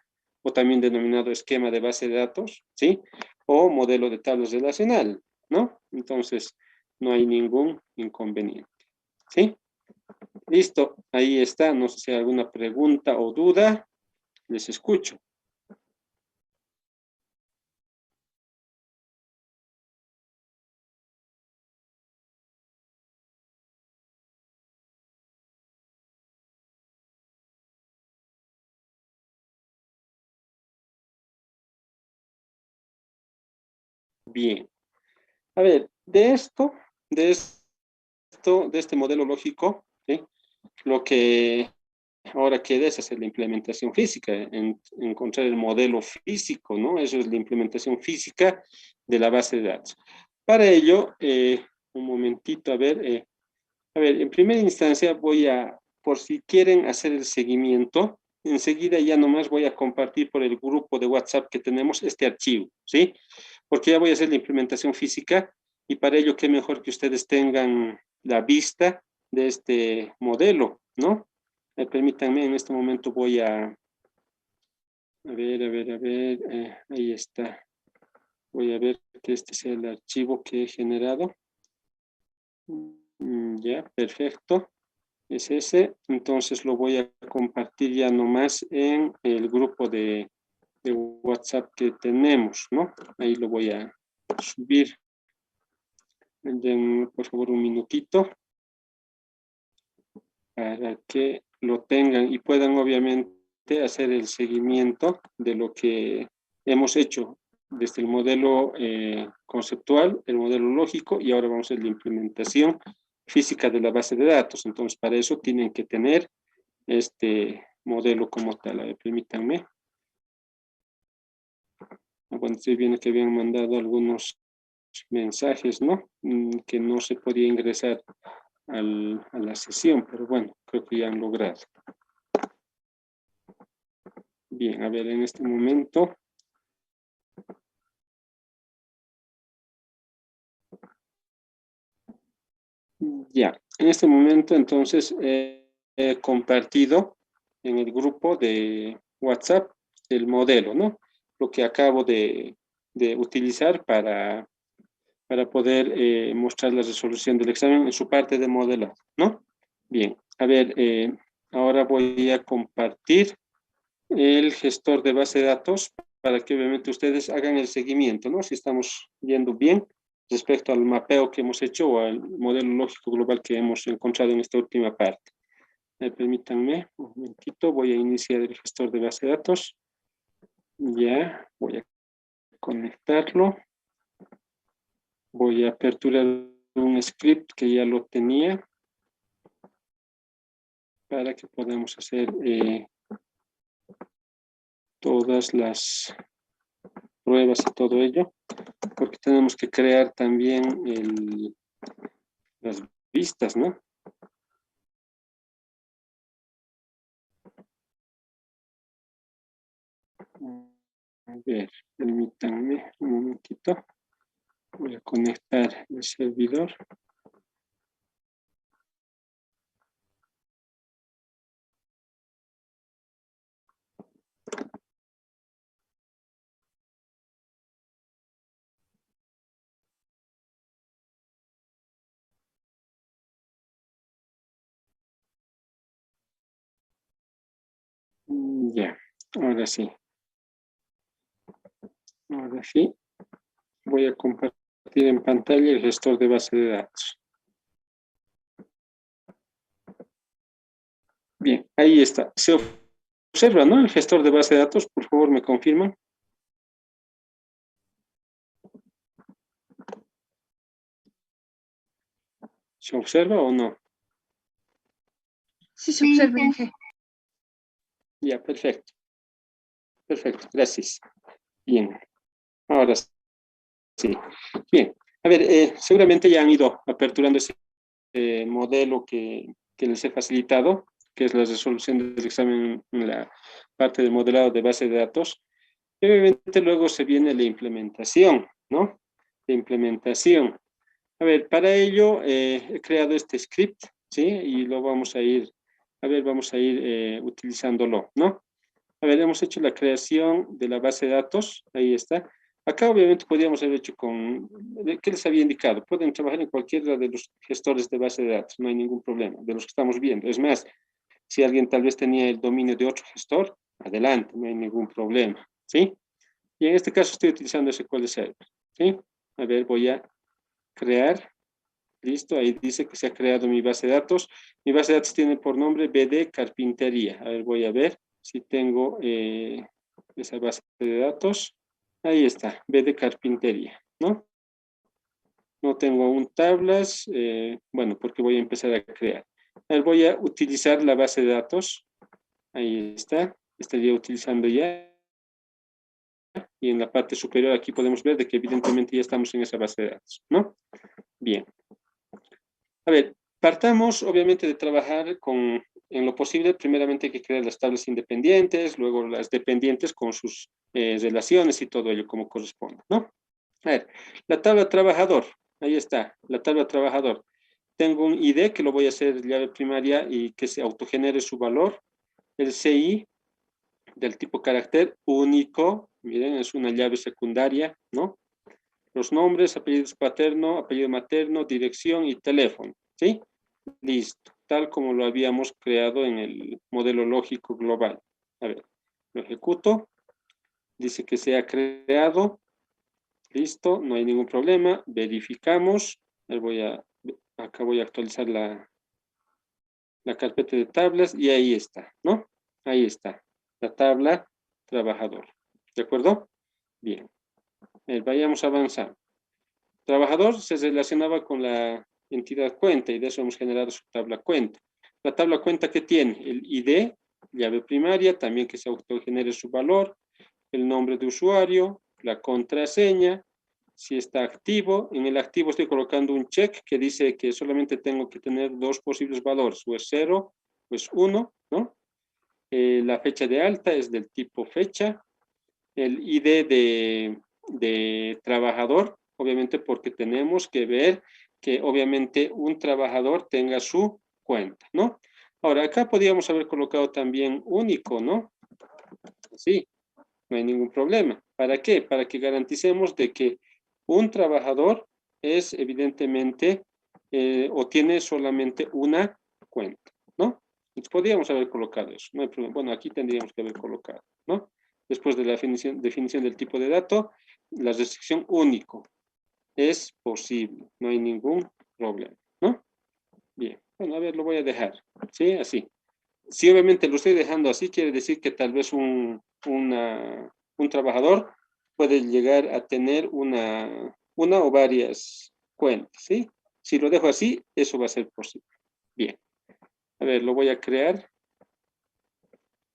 o también denominado esquema de base de datos, ¿sí? O modelo de tablas relacional, ¿no? Entonces, no hay ningún inconveniente, ¿sí? Listo, ahí está. No sé si hay alguna pregunta o duda. Les escucho. Bien. A ver, de este modelo lógico, ¿sí? Lo que ahora queda es hacer la implementación física, encontrar el modelo físico, ¿no? Eso es la implementación física de la base de datos. Para ello, un momentito, a ver, en primera instancia voy a, por si quieren hacer el seguimiento, enseguida ya nomás voy a compartir por el grupo de WhatsApp que tenemos este archivo, ¿sí? Porque ya voy a hacer la implementación física y para ello qué mejor que ustedes tengan la vista de este modelo, ¿no? Permítanme, en este momento voy ahí está. Voy a ver que este sea el archivo que he generado. Ya, perfecto. Es ese, entonces lo voy a compartir ya nomás en el grupo de WhatsApp que tenemos, ¿no? Ahí lo voy a subir. Den, por favor, un minutito para que lo tengan y puedan obviamente hacer el seguimiento de lo que hemos hecho desde el modelo conceptual, el modelo lógico y ahora vamos a hacer la implementación física de la base de datos. Entonces, para eso tienen que tener este modelo como tal. A ver, permítanme. Bueno, estoy viendo que habían mandado algunos mensajes, ¿no? Que no se podía ingresar a la sesión, pero bueno, creo que ya han logrado. Bien, a ver, en este momento. Ya, en este momento entonces he compartido en el grupo de WhatsApp el modelo, ¿no? Lo que acabo de utilizar para para poder mostrar la resolución del examen en su parte de modelado, ¿no? Bien, a ver, ahora voy a compartir el gestor de base de datos para que obviamente ustedes hagan el seguimiento, ¿no? Si estamos yendo bien respecto al mapeo que hemos hecho o al modelo lógico global que hemos encontrado en esta última parte. Permítanme un momentito, voy a iniciar el gestor de base de datos. Ya, voy a conectarlo. Voy a aperturar un script que ya lo tenía para que podamos hacer todas las pruebas y todo ello, porque tenemos que crear también las vistas, ¿no? A ver, permítanme un momentito. Voy a conectar el servidor. Ya, ahora sí. Ahora sí. Voy a compartir en pantalla el gestor de base de datos. Bien, ahí está. Se observa, ¿no? El gestor de base de datos, por favor, me confirman. ¿Se observa o no? Sí, se observa, Inge. Ya, perfecto. Perfecto, gracias. Bien, ahora sí. Bien, a ver, seguramente ya han ido aperturando ese modelo que les he facilitado, que es la resolución del examen en la parte del modelado de base de datos. Y obviamente luego se viene la implementación, ¿no? La implementación. A ver, para ello he creado este script, ¿sí? Y lo vamos a ir, vamos a ir utilizándolo, ¿no? A ver, hemos hecho la creación de la base de datos, ahí está. Acá obviamente podríamos haber hecho con, ¿qué les había indicado? Pueden trabajar en cualquiera de los gestores de base de datos, no hay ningún problema, de los que estamos viendo. Es más, si alguien tal vez tenía el dominio de otro gestor, adelante, no hay ningún problema, ¿sí? Y en este caso estoy utilizando SQL Server, ¿sí? A ver, voy a crear, listo, ahí dice que se ha creado mi base de datos. Mi base de datos tiene por nombre BD Carpintería. A ver, voy a ver si tengo esa base de datos. Ahí está, BD Carpintería, ¿no? No tengo aún tablas, bueno, porque voy a empezar a crear. A ver, voy a utilizar la base de datos. Ahí está, estaría utilizando ya. Y en la parte superior aquí podemos ver de que evidentemente ya estamos en esa base de datos, ¿no? Bien. A ver, partamos obviamente de trabajar con, en lo posible, primeramente hay que crear las tablas independientes, luego las dependientes con sus relaciones y todo ello como corresponde, ¿no? A ver, la tabla trabajador, ahí está, la tabla trabajador. Tengo un ID que lo voy a hacer llave primaria y que se autogenere su valor. El CI del tipo carácter único, miren, es una llave secundaria, ¿no? Los nombres, apellidos paterno, apellido materno, dirección y teléfono, ¿sí? Listo, tal como lo habíamos creado en el modelo lógico global. A ver, lo ejecuto, dice que se ha creado, listo, no hay ningún problema, verificamos, acá voy a actualizar la carpeta de tablas y ahí está, ¿no? Ahí está, la tabla trabajador, ¿de acuerdo? Bien, vayamos avanzando. Trabajador se relacionaba con la entidad cuenta y de eso hemos generado su tabla cuenta. La tabla cuenta que tiene el ID, llave primaria, también que se autogenere su valor, el nombre de usuario, la contraseña, si está activo. En el activo estoy colocando un check que dice que solamente tengo que tener dos posibles valores, o es 0 o es 1, ¿no? La fecha de alta es del tipo fecha, el ID de trabajador, obviamente porque tenemos que ver que obviamente un trabajador tenga su cuenta, ¿no? Ahora, acá podríamos haber colocado también único, ¿no? Sí, no hay ningún problema. ¿Para qué? Para que garanticemos de que un trabajador es evidentemente, o tiene solamente una cuenta, ¿no? Entonces, podríamos haber colocado eso, no hay problema. Bueno, aquí tendríamos que haber colocado, ¿no? Después de la definición del tipo de dato, la restricción único. Es posible, no hay ningún problema, ¿no? Bien, bueno, a ver, lo voy a dejar, ¿sí? Así. Si obviamente lo estoy dejando así, quiere decir que tal vez un trabajador puede llegar a tener una o varias cuentas, ¿sí? Si lo dejo así, eso va a ser posible. Bien, a ver, lo voy a crear.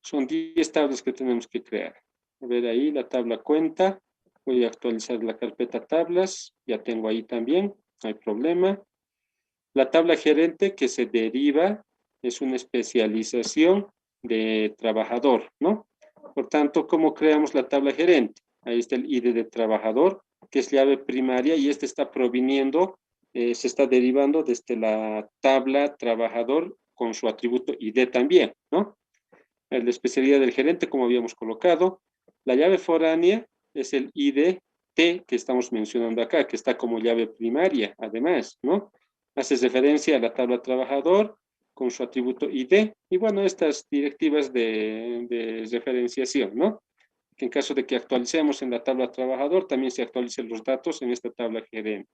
Son 10 tablas que tenemos que crear. A ver ahí la tabla cuenta. Voy a actualizar la carpeta tablas. Ya tengo ahí también, no hay problema. La tabla gerente que se deriva es una especialización de trabajador, ¿no? Por tanto, ¿cómo creamos la tabla gerente? Ahí está el ID de trabajador, que es llave primaria, y este está proviniendo, se está derivando desde la tabla trabajador con su atributo ID también, ¿no? La especialidad del gerente, como habíamos colocado. La llave foránea es el ID T que estamos mencionando acá, que está como llave primaria, además, ¿no? Hace referencia a la tabla trabajador con su atributo ID. Y bueno, estas directivas de referenciación, ¿no? Que en caso de que actualicemos en la tabla trabajador, también se actualicen los datos en esta tabla gerente.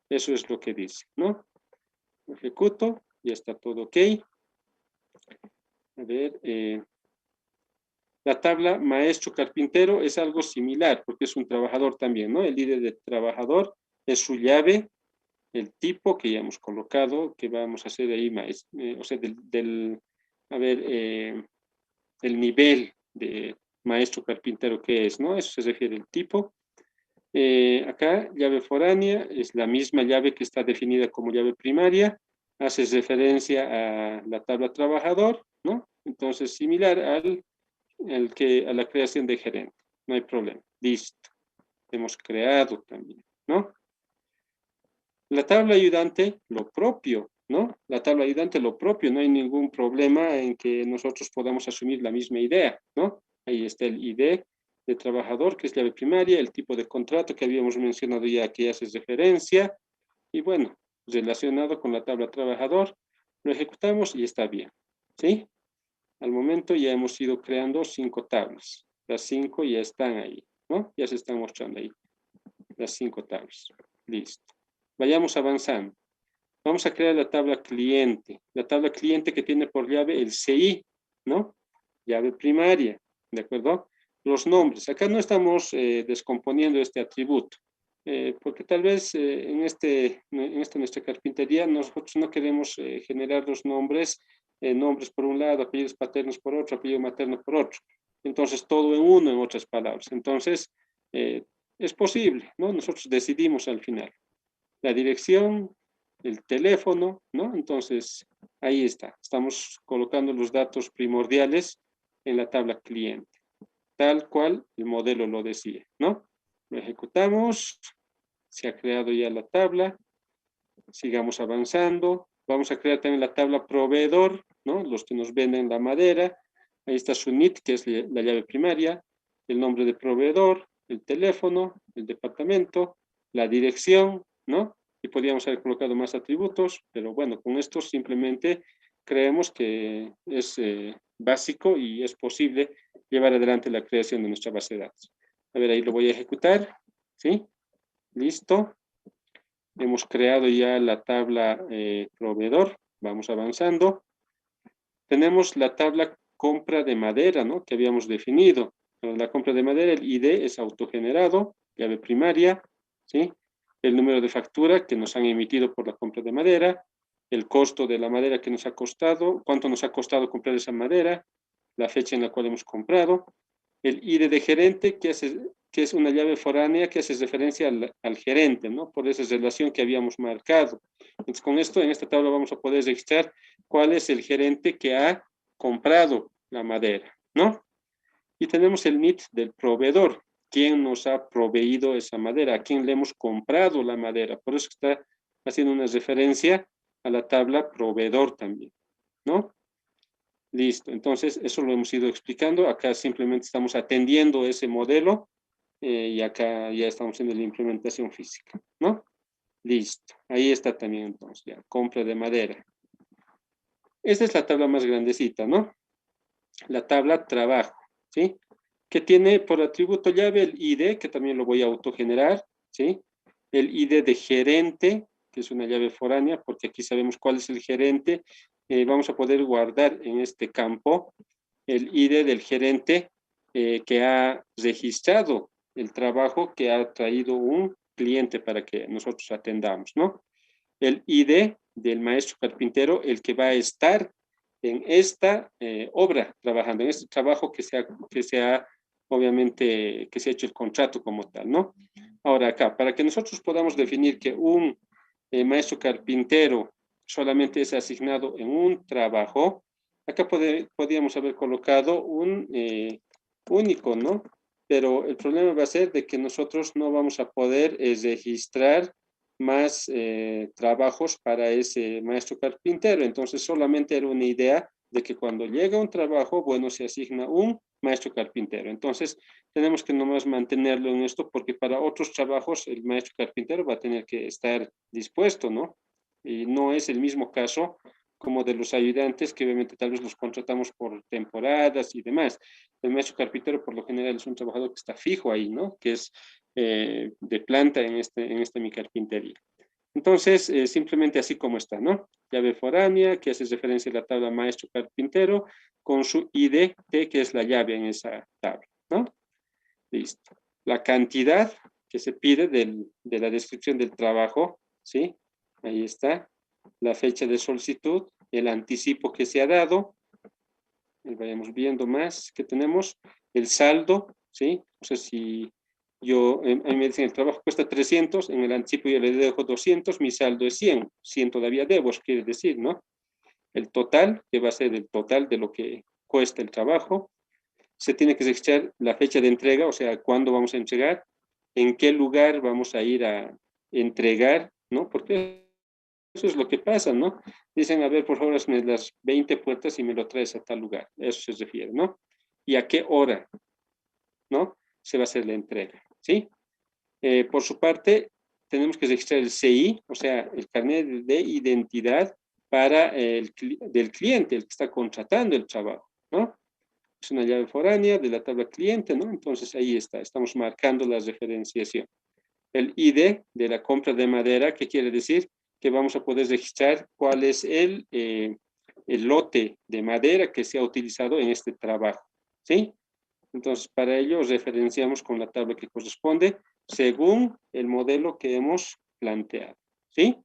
Eso es lo que dice, ¿no? Ejecuto, ya está todo ok. A ver, la tabla maestro carpintero es algo similar, porque es un trabajador también, ¿no? El ID de trabajador es su llave, el tipo que ya hemos colocado, que vamos a hacer ahí, o sea, a ver, el nivel de maestro carpintero que es, ¿no? Eso se refiere al tipo. Acá, llave foránea, es la misma llave que está definida como llave primaria, hace referencia a la tabla trabajador, ¿no? Entonces, similar a la creación de gerente, no hay problema, listo. Hemos creado también, ¿no? La tabla ayudante, lo propio, ¿no? La tabla ayudante, lo propio, no hay ningún problema en que nosotros podamos asumir la misma idea, ¿no? Ahí está el ID de trabajador, que es llave primaria, el tipo de contrato que habíamos mencionado ya, que hace referencia, y bueno, relacionado con la tabla trabajador, lo ejecutamos y está bien, ¿sí? Al momento ya hemos ido creando 5 tablas. Las 5 ya están ahí, ¿no? Ya se están mostrando ahí. Las 5 tablas. Listo. Vayamos avanzando. Vamos a crear la tabla cliente. La tabla cliente que tiene por llave el CI, ¿no? Llave primaria, ¿de acuerdo? Los nombres. Acá no estamos descomponiendo este atributo. Porque tal vez en esta nuestra carpintería nosotros no queremos generar los nombres, nombres por un lado, apellidos paternos por otro, apellido materno por otro. Entonces, todo en uno, en otras palabras. Entonces, es posible, ¿no? Nosotros decidimos al final. La dirección, el teléfono, ¿no? Entonces, ahí está. Estamos colocando los datos primordiales en la tabla cliente, tal cual el modelo lo decía, ¿no? Lo ejecutamos, se ha creado ya la tabla, sigamos avanzando, vamos a crear también la tabla proveedor, ¿no? Los que nos venden la madera, ahí está su NIT, que es la llave primaria, el nombre de proveedor, el teléfono, el departamento, la dirección, ¿no? Y podríamos haber colocado más atributos, pero bueno, con esto simplemente creemos que es básico y es posible llevar adelante la creación de nuestra base de datos. A ver, ahí lo voy a ejecutar, ¿sí? Listo. Hemos creado ya la tabla proveedor. Vamos avanzando. Tenemos la tabla compra de madera, ¿no? Que habíamos definido. Para la compra de madera, el ID es autogenerado, llave primaria, ¿sí? El número de factura que nos han emitido por la compra de madera, el costo de la madera que nos ha costado, cuánto nos ha costado comprar esa madera, la fecha en la cual hemos comprado, el ID de gerente, que es una llave foránea que hace referencia al gerente, ¿no? Por esa relación que habíamos marcado. Entonces, con esto, en esta tabla vamos a poder registrar cuál es el gerente que ha comprado la madera, ¿no? Y tenemos el NIT del proveedor, quién nos ha proveído esa madera, a quién le hemos comprado la madera. Por eso está haciendo una referencia a la tabla proveedor también, ¿no? Listo, entonces eso lo hemos ido explicando. Acá simplemente estamos atendiendo ese modelo y acá ya estamos en la implementación física, ¿no? Listo. Ahí está también entonces ya. Compra de madera. Esta es la tabla más grandecita, ¿no? La tabla trabajo, ¿sí? Que tiene por atributo llave el ID, que también lo voy a autogenerar, ¿sí? El ID de gerente, que es una llave foránea, porque aquí sabemos cuál es el gerente. Vamos a poder guardar en este campo el ID del gerente que ha registrado el trabajo que ha traído un cliente para que nosotros atendamos, ¿no? El ID del maestro carpintero, el que va a estar en esta obra trabajando, en este trabajo que obviamente, que se ha hecho el contrato como tal, ¿no? Ahora acá, para que nosotros podamos definir que un maestro carpintero solamente es asignado en un trabajo, acá podríamos haber colocado un único, ¿no? Pero el problema va a ser de que nosotros no vamos a poder registrar más trabajos para ese maestro carpintero. Entonces solamente era una idea de que cuando llega un trabajo, bueno, se asigna un maestro carpintero. Entonces tenemos que nomás mantenerlo en esto porque para otros trabajos el maestro carpintero va a tener que estar dispuesto, ¿no? Y no es el mismo caso como de los ayudantes, que obviamente tal vez los contratamos por temporadas y demás. El maestro carpintero por lo general es un trabajador que está fijo ahí, ¿no? Que es de planta en mi carpintería. Entonces, simplemente así como está, ¿no? Llave foránea, que hace referencia a la tabla maestro carpintero, con su ID, que es la llave en esa tabla, ¿no? Listo. La cantidad que se pide de la descripción del trabajo, ¿sí? Ahí está. La fecha de solicitud, el anticipo que se ha dado, vayamos viendo más que tenemos, el saldo, ¿sí? O sea, si a mí me dicen el trabajo cuesta 300, en el anticipo yo le dejo 200, mi saldo es 100, 100 todavía debo, quiere decir, ¿no? El total, que va a ser el total de lo que cuesta el trabajo, se tiene que registrar la fecha de entrega, o sea, cuándo vamos a entregar, en qué lugar vamos a ir a entregar, ¿no? Porque eso es lo que pasa, ¿no? Dicen, a ver, por favor, hazme las 20 puertas y me lo traes a tal lugar. Eso se refiere, ¿no? ¿Y a qué hora, ¿no? Se va a hacer la entrega, ¿sí? Por su parte, tenemos que registrar el CI, o sea, el carnet de identidad para del cliente, el que está contratando el trabajo, ¿no? Es una llave foránea de la tabla cliente, ¿no? Entonces ahí está, estamos marcando la referenciación. El ID de la compra de madera, que quiere decir que vamos a poder registrar cuál es el lote de madera que se ha utilizado en este trabajo, ¿sí? Entonces, para ello referenciamos con la tabla que corresponde según el modelo que hemos planteado, ¿sí?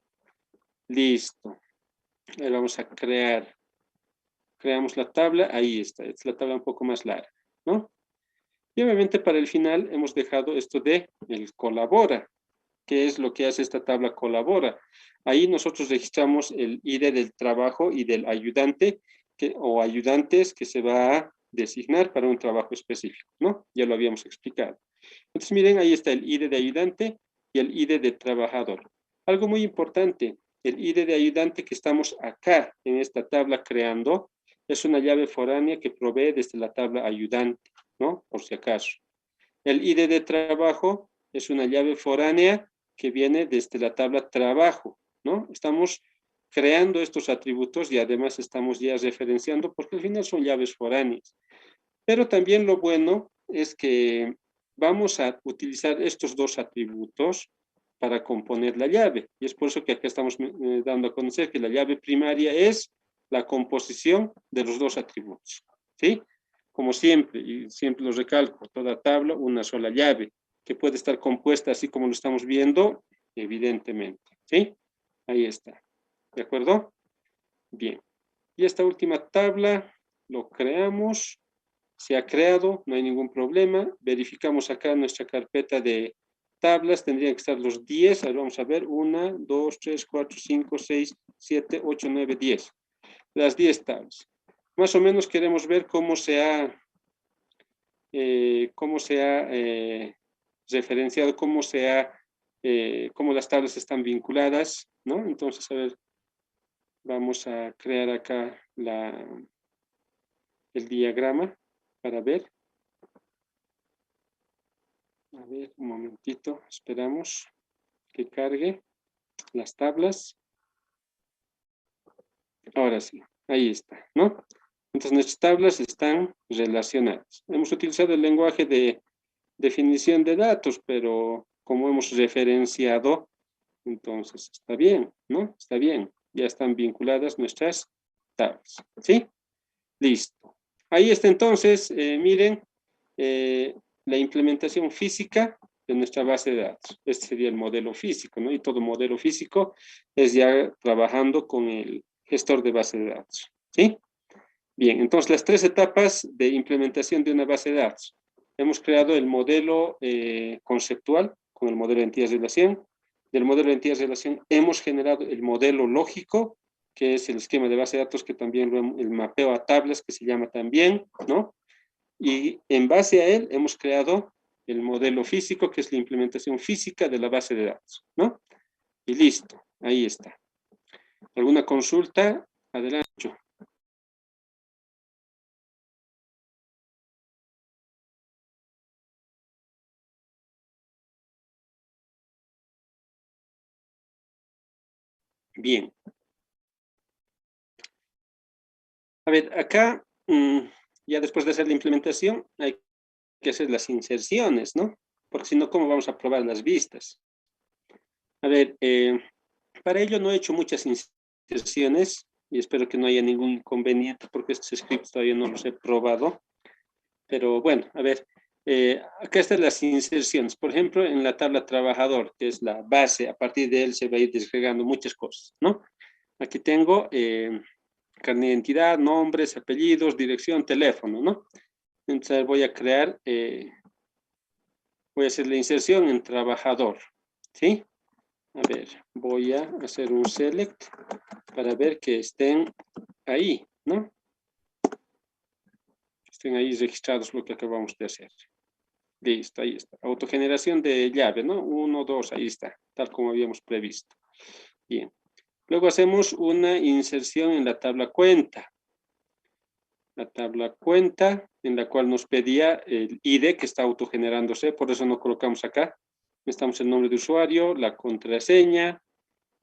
Listo. Ahora vamos a creamos la tabla, ahí está, es la tabla un poco más larga, ¿no? Y obviamente para el final hemos dejado esto de el colabora. ¿Qué es lo que hace esta tabla colabora? Ahí nosotros registramos el ID del trabajo y del ayudante o ayudantes que se va a designar para un trabajo específico, ¿no? Ya lo habíamos explicado. Entonces miren, ahí está el ID de ayudante y el ID de trabajador. Algo muy importante, el ID de ayudante que estamos acá en esta tabla creando es una llave foránea que provee desde la tabla ayudante, ¿no? Por si acaso. El ID de trabajo es una llave foránea que viene desde la tabla trabajo, ¿no? Estamos creando estos atributos y además estamos ya referenciando porque al final son llaves foráneas. Pero también lo bueno es que vamos a utilizar estos dos atributos para componer la llave. Y es por eso que acá estamos dando a conocer que la llave primaria es la composición de los dos atributos, ¿sí? Como siempre, y siempre lo recalco, toda tabla, una sola llave, que puede estar compuesta así como lo estamos viendo, evidentemente, ¿sí? Ahí está. ¿De acuerdo? Bien. Y esta última tabla lo creamos. Se ha creado, no hay ningún problema. Verificamos acá nuestra carpeta de tablas, tendrían que estar los 10. Ahora vamos a ver, 1, 2, 3, 4, 5, 6, 7, 8, 9, 10. Las 10 tablas. Más o menos queremos ver cómo se ha referenciado, cómo las tablas están vinculadas, ¿no? Entonces, a ver, vamos a crear acá el diagrama para ver. A ver, un momentito, esperamos que cargue. las tablas. Ahora sí, ahí está, ¿no? Entonces nuestras tablas están relacionadas. Hemos utilizado el lenguaje de definición de datos, pero como hemos referenciado, entonces está bien, ¿no? Está bien. Ya están vinculadas nuestras tablas, ¿sí? Listo. Ahí está entonces, miren, la implementación física de nuestra base de datos. Este sería el modelo físico, ¿no? Y todo modelo físico es ya trabajando con el gestor de base de datos, ¿sí? Bien, entonces las tres etapas de implementación de una base de datos. Hemos creado el modelo conceptual con el modelo de entidades de relación. Del modelo de entidades de relación hemos generado el modelo lógico, que es el esquema de base de datos, que también el mapeo a tablas, que se llama también, ¿no? Y en base a él hemos creado el modelo físico, que es la implementación física de la base de datos, ¿no? Y listo, ahí está. ¿Alguna consulta? Adelante. Bien. A ver, acá, ya después de hacer la implementación, hay que hacer las inserciones, ¿no? Porque si no, ¿cómo vamos a probar las vistas? A ver, para ello no he hecho muchas inserciones y espero que no haya ningún inconveniente porque estos scripts todavía no los he probado. Pero bueno, a ver, acá están las inserciones. Por ejemplo, en la tabla trabajador, que es la base, a partir de él se va a ir desgregando muchas cosas, ¿no? Aquí tengo carnet de identidad, nombres, apellidos, dirección, teléfono, ¿no? Entonces voy a crear, voy a hacer la inserción en trabajador, ¿sí? A ver, voy a hacer un select para ver que estén ahí, ¿no? Que estén ahí registrados lo que acabamos de hacer. Listo, ahí está. Autogeneración de llave, ¿no? 1, 2, ahí está, tal como habíamos previsto. Bien. Luego hacemos una inserción en la tabla cuenta. La tabla cuenta, en la cual nos pedía el ID que está autogenerándose, por eso no colocamos acá. Necesitamos el nombre de usuario, la contraseña,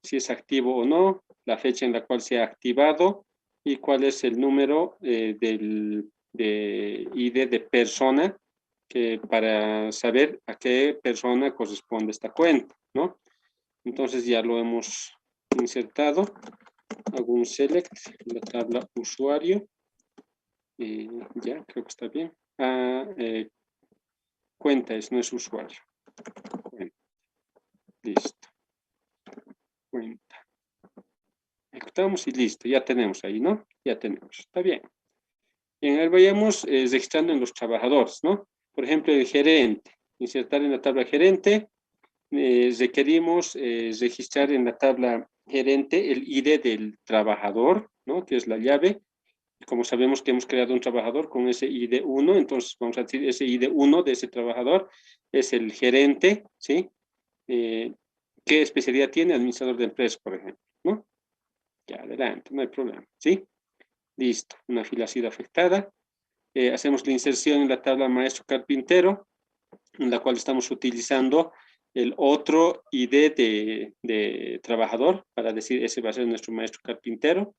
si es activo o no, la fecha en la cual se ha activado y cuál es el número de ID de persona que para saber a qué persona corresponde esta cuenta, ¿no? Entonces ya lo hemos insertado. Hago un select en la tabla usuario. Ya, creo que está bien. Cuenta no es usuario. Cuenta. Listo. Cuenta. Ejecutamos y listo. Ya tenemos ahí, ¿no? Ya tenemos. Está bien. Bien, ahora vayamos registrando en los trabajadores, ¿no? Por ejemplo, el gerente. Insertar en la tabla gerente. Requerimos registrar en la tabla gerente el ID del trabajador, ¿no? Que es la llave. Como sabemos que hemos creado un trabajador con ese ID 1, entonces vamos a decir ese ID 1 de ese trabajador es el gerente, ¿sí? ¿Qué especialidad tiene? Administrador de empresas, por ejemplo, ¿no? Ya, adelante, no hay problema, ¿sí? Listo, una fila ha sido afectada. Hacemos la inserción en la tabla maestro carpintero, en la cual estamos utilizando el otro ID de trabajador, para decir ese va a ser nuestro maestro carpintero.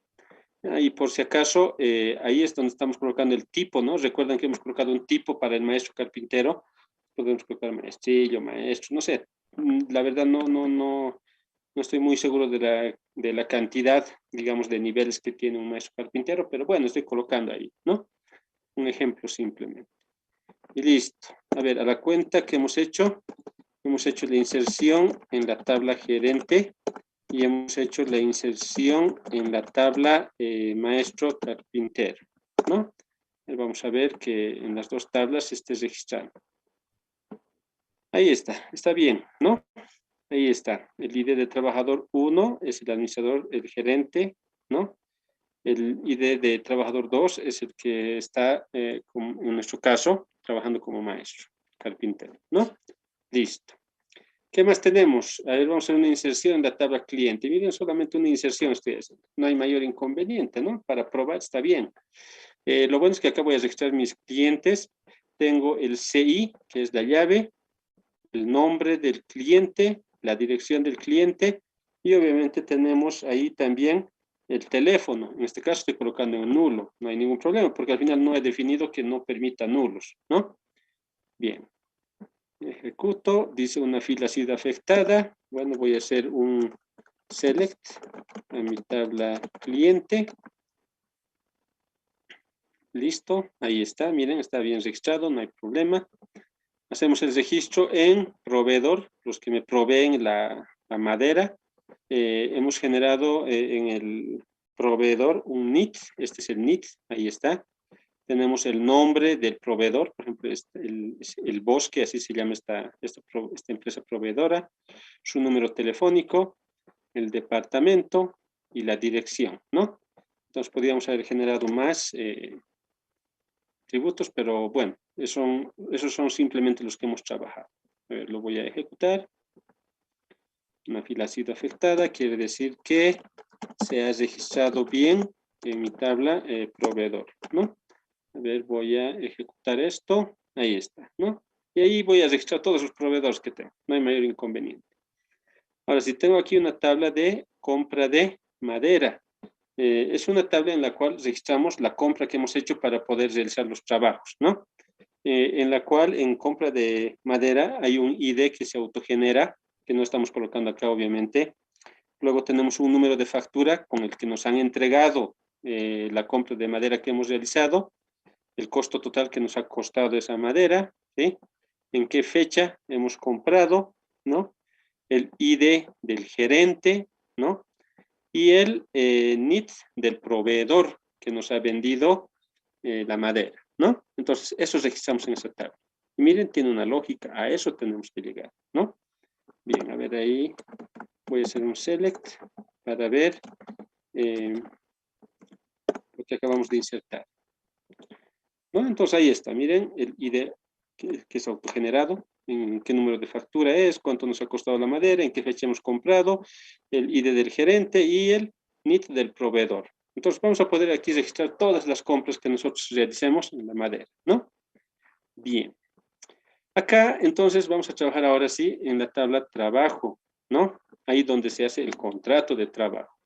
Y por si acaso, ahí es donde estamos colocando el tipo, ¿no? Recuerdan que hemos colocado un tipo para el maestro carpintero. Podemos colocar maestrillo, maestro, no sé. La verdad no estoy muy seguro de la cantidad, digamos, de niveles que tiene un maestro carpintero, pero bueno, estoy colocando ahí, ¿no? Un ejemplo simplemente. Y listo. A ver, a la cuenta que hemos hecho la inserción en la tabla gerente y hemos hecho la inserción en la tabla maestro carpintero, ¿no? Vamos a ver que en las dos tablas se esté registrando. Ahí está bien, ¿no? Ahí está, el ID de trabajador 1 es el administrador, el gerente, ¿no? El ID de trabajador 2 es el que está, en nuestro caso, trabajando como maestro carpintero, ¿no? Listo. ¿Qué más tenemos? A ver, vamos a hacer una inserción en la tabla cliente. Miren, solamente una inserción estoy haciendo. No hay mayor inconveniente, ¿no? Para probar está bien. Lo bueno es que acá voy a registrar mis clientes. Tengo el CI, que es la llave, el nombre del cliente, la dirección del cliente Y obviamente tenemos ahí también el teléfono. En este caso estoy colocando en nulo. No hay ningún problema porque al final no he definido que no permita nulos, ¿no? Bien. Ejecuto. Dice una fila ha sido afectada. Bueno, voy a hacer un select a mi tabla cliente. Listo. Ahí está. Miren, está bien registrado. No hay problema. Hacemos el registro en proveedor. Los que me proveen la madera. Hemos generado en el proveedor un NIT, este es el NIT, ahí está. Tenemos el nombre del proveedor, por ejemplo, el bosque, así se llama esta empresa proveedora, su número telefónico, el departamento y la dirección, ¿no? Entonces podríamos haber generado más tributos, pero bueno, esos son simplemente los que hemos trabajado. A ver, lo voy a ejecutar. Una fila ha sido afectada, quiere decir que se ha registrado bien en mi tabla proveedor, ¿no? A ver, voy a ejecutar esto. Ahí está, ¿no? Y ahí voy a registrar todos los proveedores que tengo. No hay mayor inconveniente. Ahora, si tengo aquí una tabla de compra de madera. Es una tabla en la cual registramos la compra que hemos hecho para poder realizar los trabajos, ¿no? En la cual en compra de madera hay un ID que se autogenera, que no estamos colocando acá obviamente. Luego tenemos un número de factura con el que nos han entregado la compra de madera que hemos realizado, el costo total que nos ha costado esa madera, ¿sí? En qué fecha hemos comprado, ¿no? El ID del gerente, ¿no? Y el NIT del proveedor que nos ha vendido la madera, ¿no? Entonces, eso registramos en esa tabla. Y miren, tiene una lógica, a eso tenemos que llegar, ¿no? Bien, a ver ahí, voy a hacer un select para ver lo que acabamos de insertar, ¿no? Entonces ahí está, miren, el ID que es autogenerado, en qué número de factura es, cuánto nos ha costado la madera, en qué fecha hemos comprado, el ID del gerente y el NIT del proveedor. Entonces vamos a poder aquí registrar todas las compras que nosotros realicemos en la madera, ¿no? Bien. Acá entonces vamos a trabajar ahora sí en la tabla trabajo, ¿no? Ahí donde se hace el contrato de trabajo.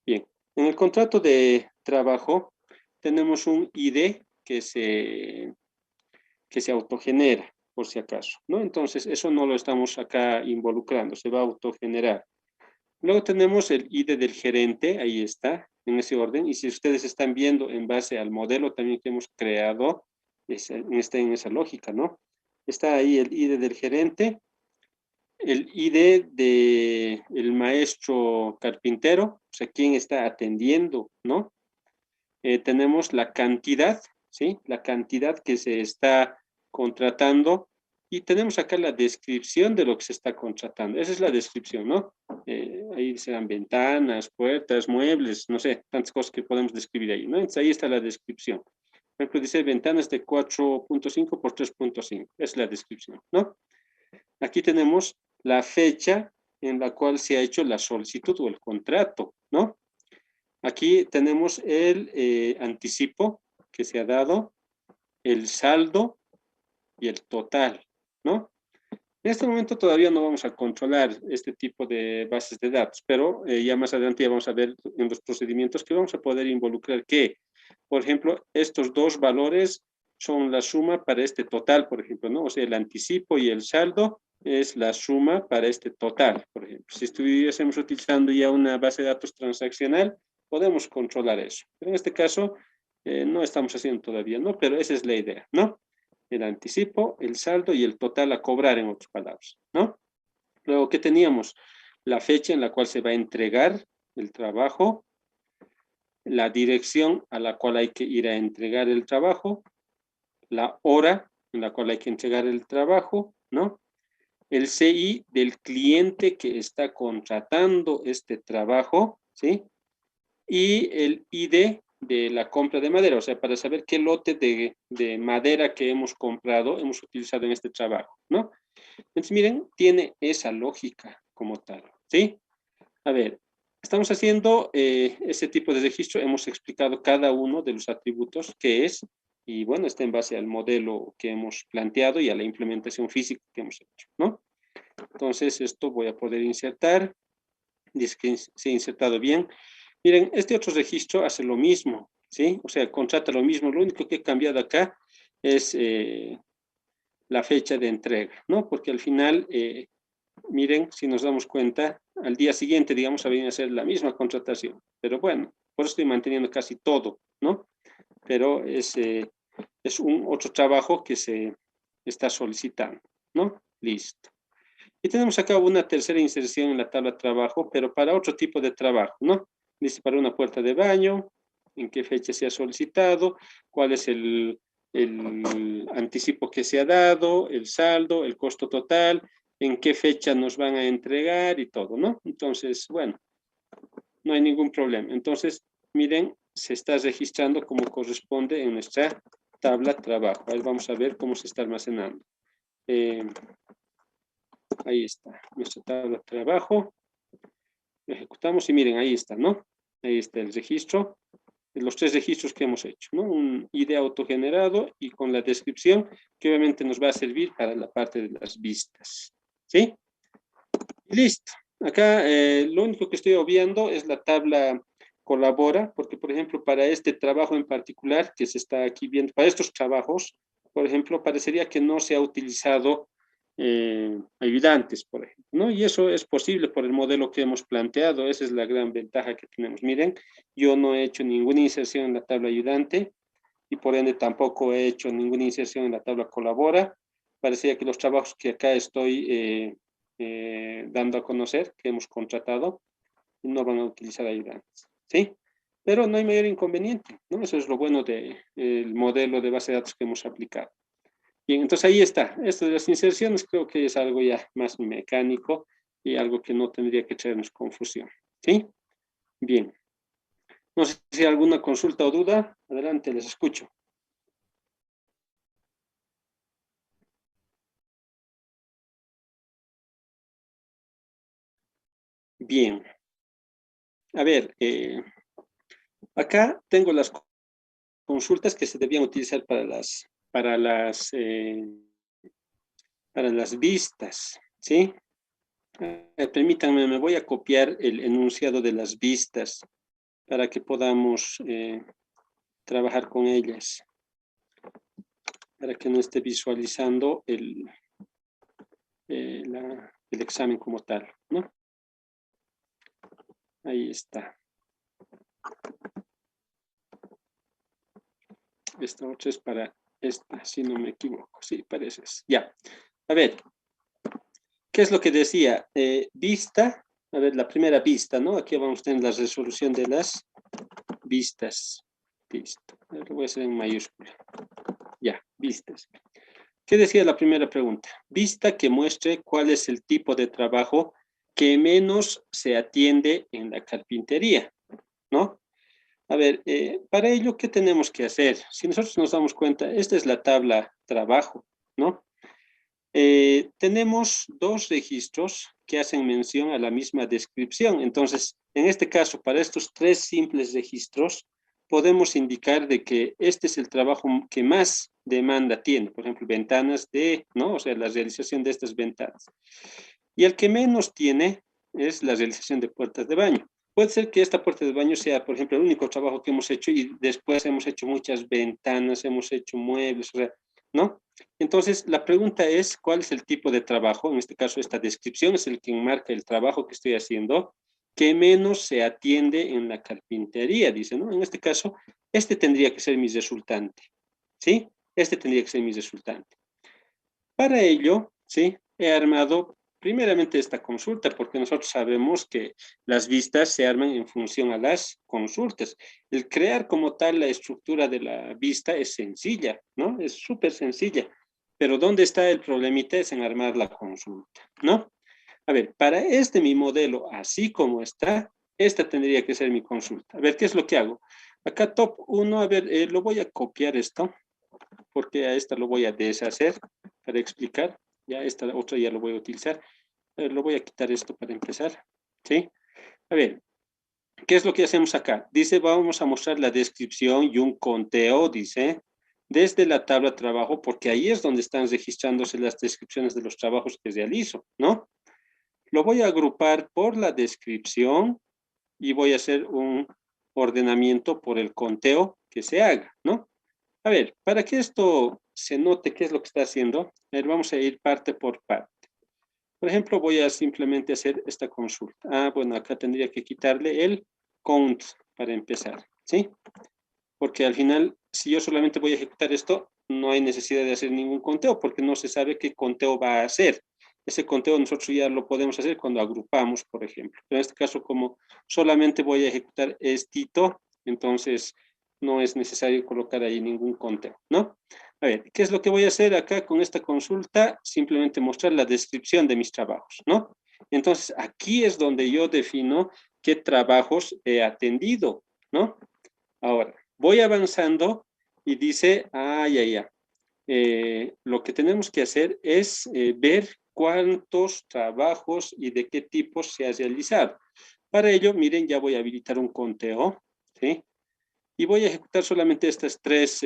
Bien, en el contrato de trabajo tenemos un ID que se autogenera, por si acaso, ¿no? Entonces, eso no lo estamos acá involucrando, se va a autogenerar. Luego tenemos el ID del gerente, ahí está, en ese orden, y si ustedes están viendo en base al modelo también que hemos creado, está en esa lógica, ¿no? Está ahí el ID del gerente, el ID del maestro carpintero, o sea, quién está atendiendo, ¿no? Tenemos la cantidad, ¿sí? La cantidad que se está contratando y tenemos acá la descripción de lo que se está contratando. Esa es la descripción, ¿no? Ahí serán ventanas, puertas, muebles, no sé, tantas cosas que podemos describir ahí, ¿no? Entonces ahí está la descripción. Por ejemplo, dice ventanas de 4.5 por 3.5. Es la descripción, ¿no? Aquí tenemos la fecha en la cual se ha hecho la solicitud o el contrato, ¿no? Aquí tenemos el anticipo que se ha dado, el saldo y el total, ¿no? En este momento todavía no vamos a controlar este tipo de bases de datos, pero ya más adelante ya vamos a ver en los procedimientos que vamos a poder involucrar que, por ejemplo, estos dos valores son la suma para este total, por ejemplo, ¿no? O sea, el anticipo y el saldo es la suma para este total, por ejemplo. Si estuviésemos utilizando ya una base de datos transaccional, podemos controlar eso. Pero en este caso, no estamos haciendo todavía, ¿no? Pero esa es la idea, ¿no? El anticipo, el saldo y el total a cobrar, en otras palabras, ¿no? Luego, ¿qué teníamos? La fecha en la cual se va a entregar el trabajo, la dirección a la cual hay que ir a entregar el trabajo, la hora en la cual hay que entregar el trabajo, ¿no? El CI del cliente que está contratando este trabajo, ¿sí? Y el ID de la compra de madera, o sea, para saber qué lote de madera que hemos comprado hemos utilizado en este trabajo, ¿no? Entonces, miren, tiene esa lógica como tal, ¿sí? A ver, estamos haciendo ese tipo de registro, hemos explicado cada uno de los atributos que es, y bueno, está en base al modelo que hemos planteado y a la implementación física que hemos hecho, ¿no? Entonces, esto voy a poder insertar, dice que se ha insertado bien. Miren, este otro registro hace lo mismo, ¿sí? O sea, contrata lo mismo. Lo único que he cambiado acá es la fecha de entrega, ¿no? Porque al final, miren, si nos damos cuenta, al día siguiente, digamos, habría a ser la misma contratación. Pero bueno, por eso estoy manteniendo casi todo, ¿no? Pero es un otro trabajo que se está solicitando, ¿no? Listo. Y tenemos acá una tercera inserción en la tabla de trabajo, pero para otro tipo de trabajo, ¿no? Dice para una puerta de baño, en qué fecha se ha solicitado, cuál es el anticipo que se ha dado, el saldo, el costo total, en qué fecha nos van a entregar y todo, ¿no? Entonces, bueno, no hay ningún problema. Entonces, miren, se está registrando como corresponde en nuestra tabla de trabajo. Ahí vamos a ver cómo se está almacenando. Ahí está, nuestra tabla de trabajo. Ejecutamos y miren, ahí está, ¿no? Ahí está el registro, los 3 registros que hemos hecho, ¿no? Un ID autogenerado y con la descripción que obviamente nos va a servir para la parte de las vistas, ¿sí? Y listo. Acá lo único que estoy obviando es la tabla colabora, porque por ejemplo para este trabajo en particular que se está aquí viendo, para estos trabajos, por ejemplo, parecería que no se ha utilizado ayudantes, por ejemplo, ¿no? Y eso es posible por el modelo que hemos planteado, esa es la gran ventaja que tenemos. Miren, yo no he hecho ninguna inserción en la tabla ayudante y por ende tampoco he hecho ninguna inserción en la tabla colabora. Parecía que los trabajos que acá estoy dando a conocer, que hemos contratado, no van a utilizar ayudantes, ¿sí? Pero no hay mayor inconveniente, ¿no? Eso es lo bueno del modelo de base de datos que hemos aplicado. Bien, entonces ahí está. Esto de las inserciones creo que es algo ya más mecánico y algo que no tendría que traernos confusión, ¿sí? Bien. No sé si hay alguna consulta o duda. Adelante, les escucho. Bien. A ver, acá tengo las consultas que se debían utilizar para las vistas, ¿sí? Permítanme, me voy a copiar el enunciado de las vistas para que podamos trabajar con ellas, para que no esté visualizando el examen como tal, ¿no? Ahí está. Esta otra es para esta, si no me equivoco. Sí, parece. Ya. A ver, ¿qué es lo que decía? Vista, a ver, la primera vista, ¿no? Aquí vamos a tener la resolución de las vistas. Listo. Lo voy a hacer en mayúscula. Ya, vistas. ¿Qué decía la primera pregunta? Vista que muestre cuál es el tipo de trabajo que menos se atiende en la carpintería, ¿no? A ver, para ello, ¿qué tenemos que hacer? Si nosotros nos damos cuenta, esta es la tabla trabajo, ¿no? Tenemos 2 registros que hacen mención a la misma descripción. Entonces, en este caso, para estos 3 simples registros, podemos indicar de que este es el trabajo que más demanda tiene. Por ejemplo, ventanas ¿no? O sea, la realización de estas ventanas. Y el que menos tiene es la realización de puertas de baño. Puede ser que esta puerta de baño sea, por ejemplo, el único trabajo que hemos hecho y después hemos hecho muchas ventanas, hemos hecho muebles, o sea, ¿no? Entonces, la pregunta es, ¿cuál es el tipo de trabajo? En este caso, esta descripción es el que marca el trabajo que estoy haciendo, que menos se atiende en la carpintería, dice, ¿no? En este caso, este tendría que ser mi resultante, ¿sí? Este tendría que ser mi resultante. Para ello, ¿sí? He armado primeramente esta consulta, porque nosotros sabemos que las vistas se arman en función a las consultas. El crear como tal la estructura de la vista es sencilla, ¿no? Es súper sencilla. Pero ¿dónde está el problemita? Es en armar la consulta, ¿no? A ver, para mi modelo, así como está, esta tendría que ser mi consulta. A ver, ¿qué es lo que hago? Acá top 1, a ver, lo voy a copiar esto, porque a esta lo voy a deshacer para explicar. Ya esta otra ya lo voy a utilizar. Lo voy a quitar esto para empezar. ¿Sí? A ver, ¿qué es lo que hacemos acá? Dice, vamos a mostrar la descripción y un conteo, dice, desde la tabla de trabajo, porque ahí es donde están registrándose las descripciones de los trabajos que realizo, ¿no? Lo voy a agrupar por la descripción y voy a hacer un ordenamiento por el conteo que se haga, ¿no? A ver, para que esto se note qué es lo que está haciendo, a ver, vamos a ir parte por parte. Por ejemplo, voy a simplemente hacer esta consulta. Ah, bueno, acá tendría que quitarle el count para empezar, ¿sí? Porque al final, si yo solamente voy a ejecutar esto, no hay necesidad de hacer ningún conteo, porque no se sabe qué conteo va a hacer. Ese conteo nosotros ya lo podemos hacer cuando agrupamos, por ejemplo. Pero en este caso, como solamente voy a ejecutar estito, entonces no es necesario colocar ahí ningún conteo, ¿no? A ver, ¿qué es lo que voy a hacer acá con esta consulta? Simplemente mostrar la descripción de mis trabajos, ¿no? Entonces, aquí es donde yo defino qué trabajos he atendido, ¿no? Ahora, voy avanzando y dice, ya. Lo que tenemos que hacer es ver cuántos trabajos y de qué tipo se ha realizado. Para ello, miren, ya voy a habilitar un conteo, ¿sí? Y voy a ejecutar solamente estas tres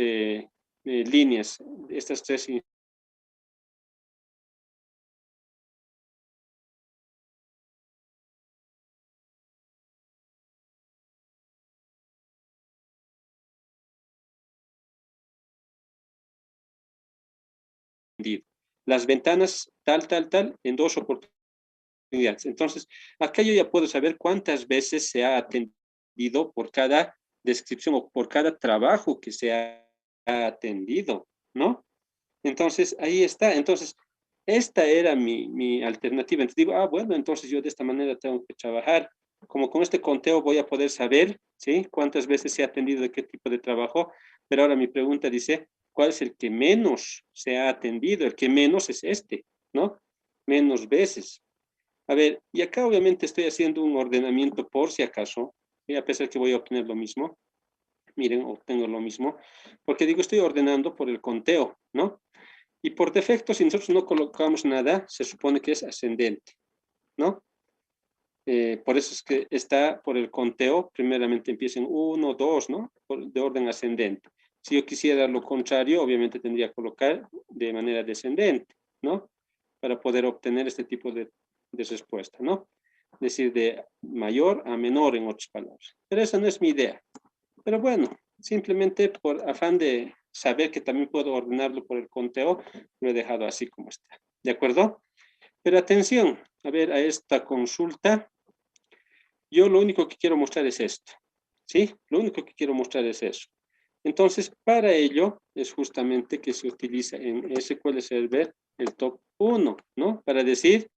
líneas, estas tres las ventanas tal, en dos oportunidades. Entonces, acá yo ya puedo saber cuántas veces se ha atendido por cada descripción o por cada trabajo que se ha atendido, ¿no? Entonces, ahí está. Entonces, esta era mi alternativa. Entonces digo, bueno, entonces yo de esta manera tengo que trabajar. Como con este conteo voy a poder saber, ¿sí? Cuántas veces se ha atendido de qué tipo de trabajo. Pero ahora mi pregunta dice, ¿cuál es el que menos se ha atendido? El que menos es este, ¿no? Menos veces. A ver, y acá obviamente estoy haciendo un ordenamiento por si acaso, y a pesar que voy a obtener lo mismo. Miren, obtengo lo mismo, porque digo, estoy ordenando por el conteo, ¿no? Y por defecto, si nosotros no colocamos nada, se supone que es ascendente, ¿no? Por eso es que está por el conteo, primeramente empieza en 1, 2, ¿no? De orden ascendente. Si yo quisiera lo contrario, obviamente tendría que colocar de manera descendente, ¿no? Para poder obtener este tipo de respuesta, ¿no? Es decir, de mayor a menor, en otras palabras. Pero esa no es mi idea. Pero bueno, simplemente por afán de saber que también puedo ordenarlo por el conteo, lo he dejado así como está. ¿De acuerdo? Pero atención, a ver, a esta consulta, yo lo único que quiero mostrar es esto. ¿Sí? Lo único que quiero mostrar es eso. Entonces, para ello, es justamente que se utiliza en SQL Server el top 1, ¿no? Para decir,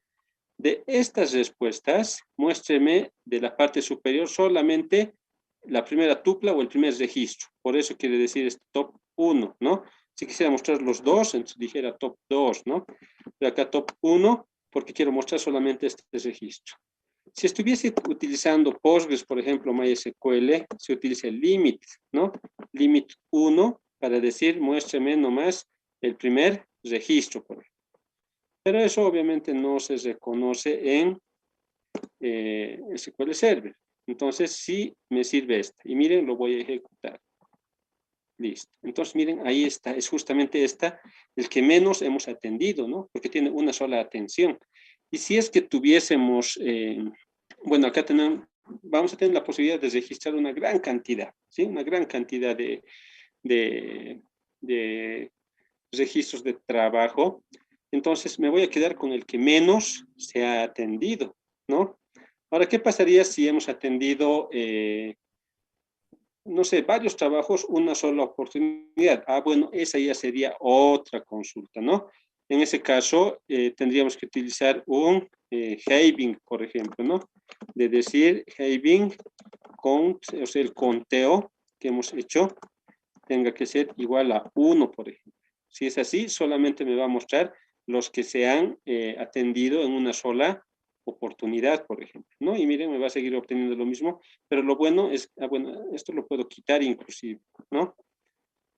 de estas respuestas, muéstreme de la parte superior solamente la primera tupla o el primer registro. Por eso quiere decir este top 1, ¿no? Si quisiera mostrar los dos, entonces dijera top 2, ¿no? Pero acá top 1, porque quiero mostrar solamente este registro. Si estuviese utilizando Postgres, por ejemplo, MySQL, se utiliza el limit, ¿no? Limit 1 para decir, muéstreme nomás el primer registro, por ejemplo. Pero eso obviamente no se reconoce en SQL Server. Entonces sí me sirve esta. Y miren, lo voy a ejecutar. Listo. Entonces miren, ahí está. Es justamente esta el que menos hemos atendido, ¿no? Porque tiene una sola atención. Y si es que tuviésemos, bueno, acá tenemos, vamos a tener la posibilidad de registrar una gran cantidad, ¿sí? Una gran cantidad de registros de trabajo. Entonces me voy a quedar con el que menos se ha atendido, ¿no? Ahora, ¿qué pasaría si hemos atendido, no sé, varios trabajos, una sola oportunidad? Bueno, esa ya sería otra consulta, ¿no? En ese caso, tendríamos que utilizar un having, por ejemplo, ¿no? De decir having count, o sea, el conteo que hemos hecho tenga que ser igual a 1, por ejemplo. Si es así, solamente me va a mostrar los que se han atendido en una sola oportunidad, por ejemplo, ¿no? Y miren, me va a seguir obteniendo lo mismo, pero lo bueno es, bueno, esto lo puedo quitar inclusive, ¿no?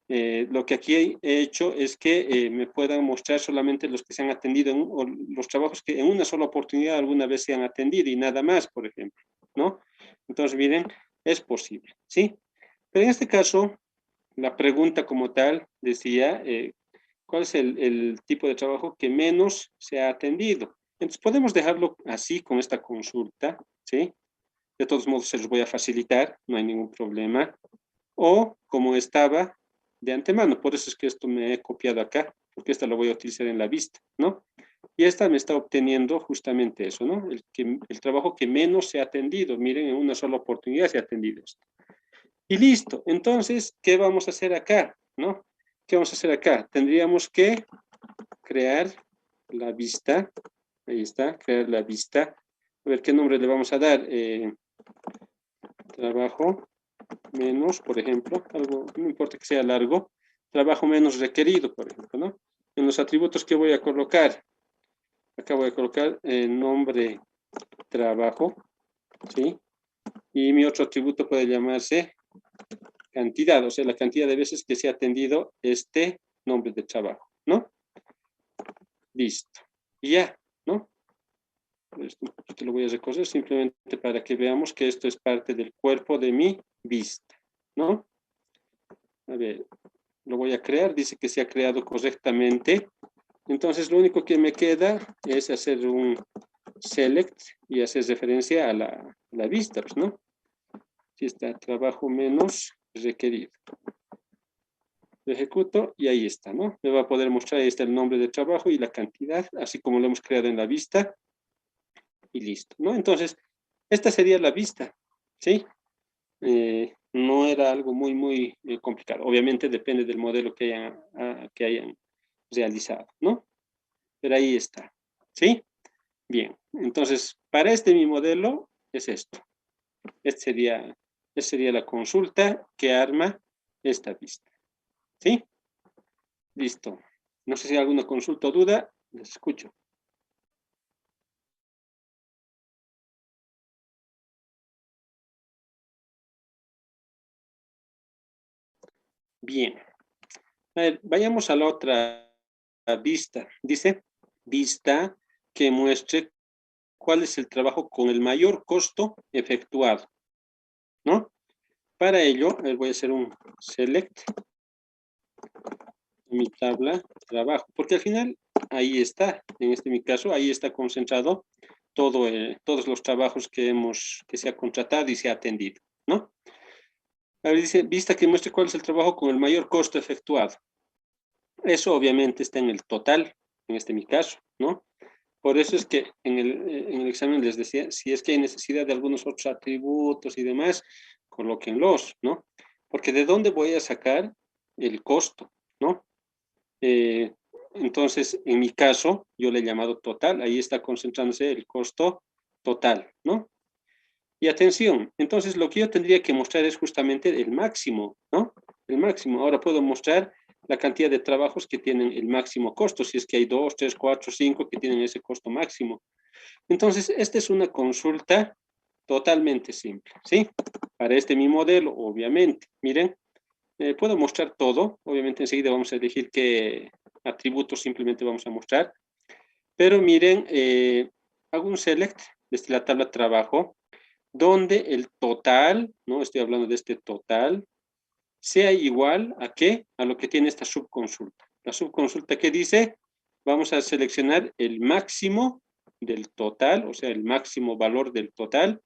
Lo que aquí he hecho es que me puedan mostrar solamente los que se han atendido, o los trabajos que en una sola oportunidad alguna vez se han atendido y nada más, por ejemplo, ¿no? Entonces, miren, es posible, ¿sí? Pero en este caso, la pregunta como tal decía, ¿cuál es el tipo de trabajo que menos se ha atendido? Entonces podemos dejarlo así con esta consulta, ¿sí? De todos modos se los voy a facilitar, no hay ningún problema. O como estaba de antemano, por eso es que esto me he copiado acá, porque esta lo voy a utilizar en la vista, ¿no? Y esta me está obteniendo justamente eso, ¿no? El trabajo que menos se ha atendido. Miren, en una sola oportunidad se ha atendido esto. Y listo. Entonces, ¿qué vamos a hacer acá? ¿No? ¿Qué vamos a hacer acá? Tendríamos que crear la vista. Ahí está, crear la vista. A ver, ¿qué nombre le vamos a dar? Trabajo menos, por ejemplo, algo, no importa que sea largo, trabajo menos requerido, por ejemplo, ¿no? En los atributos que voy a colocar, acá voy a colocar el nombre trabajo, ¿sí? Y mi otro atributo puede llamarse cantidad, o sea, la cantidad de veces que se ha atendido este nombre de trabajo, ¿no? Listo. Y ya, ¿no? Esto lo voy a recorrer simplemente para que veamos que esto es parte del cuerpo de mi vista, ¿no? A ver, lo voy a crear, dice que se ha creado correctamente. Entonces, lo único que me queda es hacer un select y hacer referencia a la vista, pues, ¿no? Aquí está, trabajo menos requerido. Lo ejecuto y ahí está, ¿no? Me va a poder mostrar, ahí está el nombre de trabajo y la cantidad, así como lo hemos creado en la vista. Y listo, ¿no? Entonces, esta sería la vista, ¿sí? No era algo muy complicado. Obviamente depende del modelo que hayan realizado, ¿no? Pero ahí está, ¿sí? Bien, entonces, para mi modelo es esto. Esta sería la consulta que arma esta vista, ¿sí? Listo. No sé si hay alguna consulta o duda, les escucho. Bien. A ver, vayamos a la otra vista. Dice, vista que muestre cuál es el trabajo con el mayor costo efectuado, ¿no? Para ello, voy a hacer un select en mi tabla trabajo, porque al final ahí está, en mi caso, ahí está concentrado todos los trabajos que se ha contratado y se ha atendido, ¿no? A ver, dice, vista que muestre cuál es el trabajo con el mayor costo efectuado. Eso obviamente está en el total, en mi caso, ¿no? Por eso es que en el examen les decía, si es que hay necesidad de algunos otros atributos y demás, colóquenlos, ¿no? Porque ¿de dónde voy a sacar el costo, ¿no? Eh, entonces, en mi caso, yo le he llamado total, ahí está concentrándose el costo total, ¿no? Y atención, entonces lo que yo tendría que mostrar es justamente el máximo, ¿no? El máximo. Ahora puedo mostrar la cantidad de trabajos que tienen el máximo costo, si es que hay 2, 3, 4, 5 que tienen ese costo máximo. Entonces, esta es una consulta totalmente simple, ¿sí? Para mi modelo, obviamente. Miren, puedo mostrar todo. Obviamente enseguida vamos a elegir qué atributos simplemente vamos a mostrar. Pero miren, hago un select desde la tabla trabajo, donde el total, ¿no? Estoy hablando de este total, sea igual a ¿qué? A lo que tiene esta subconsulta. La subconsulta que dice, vamos a seleccionar el máximo del total, o sea, el máximo valor del total,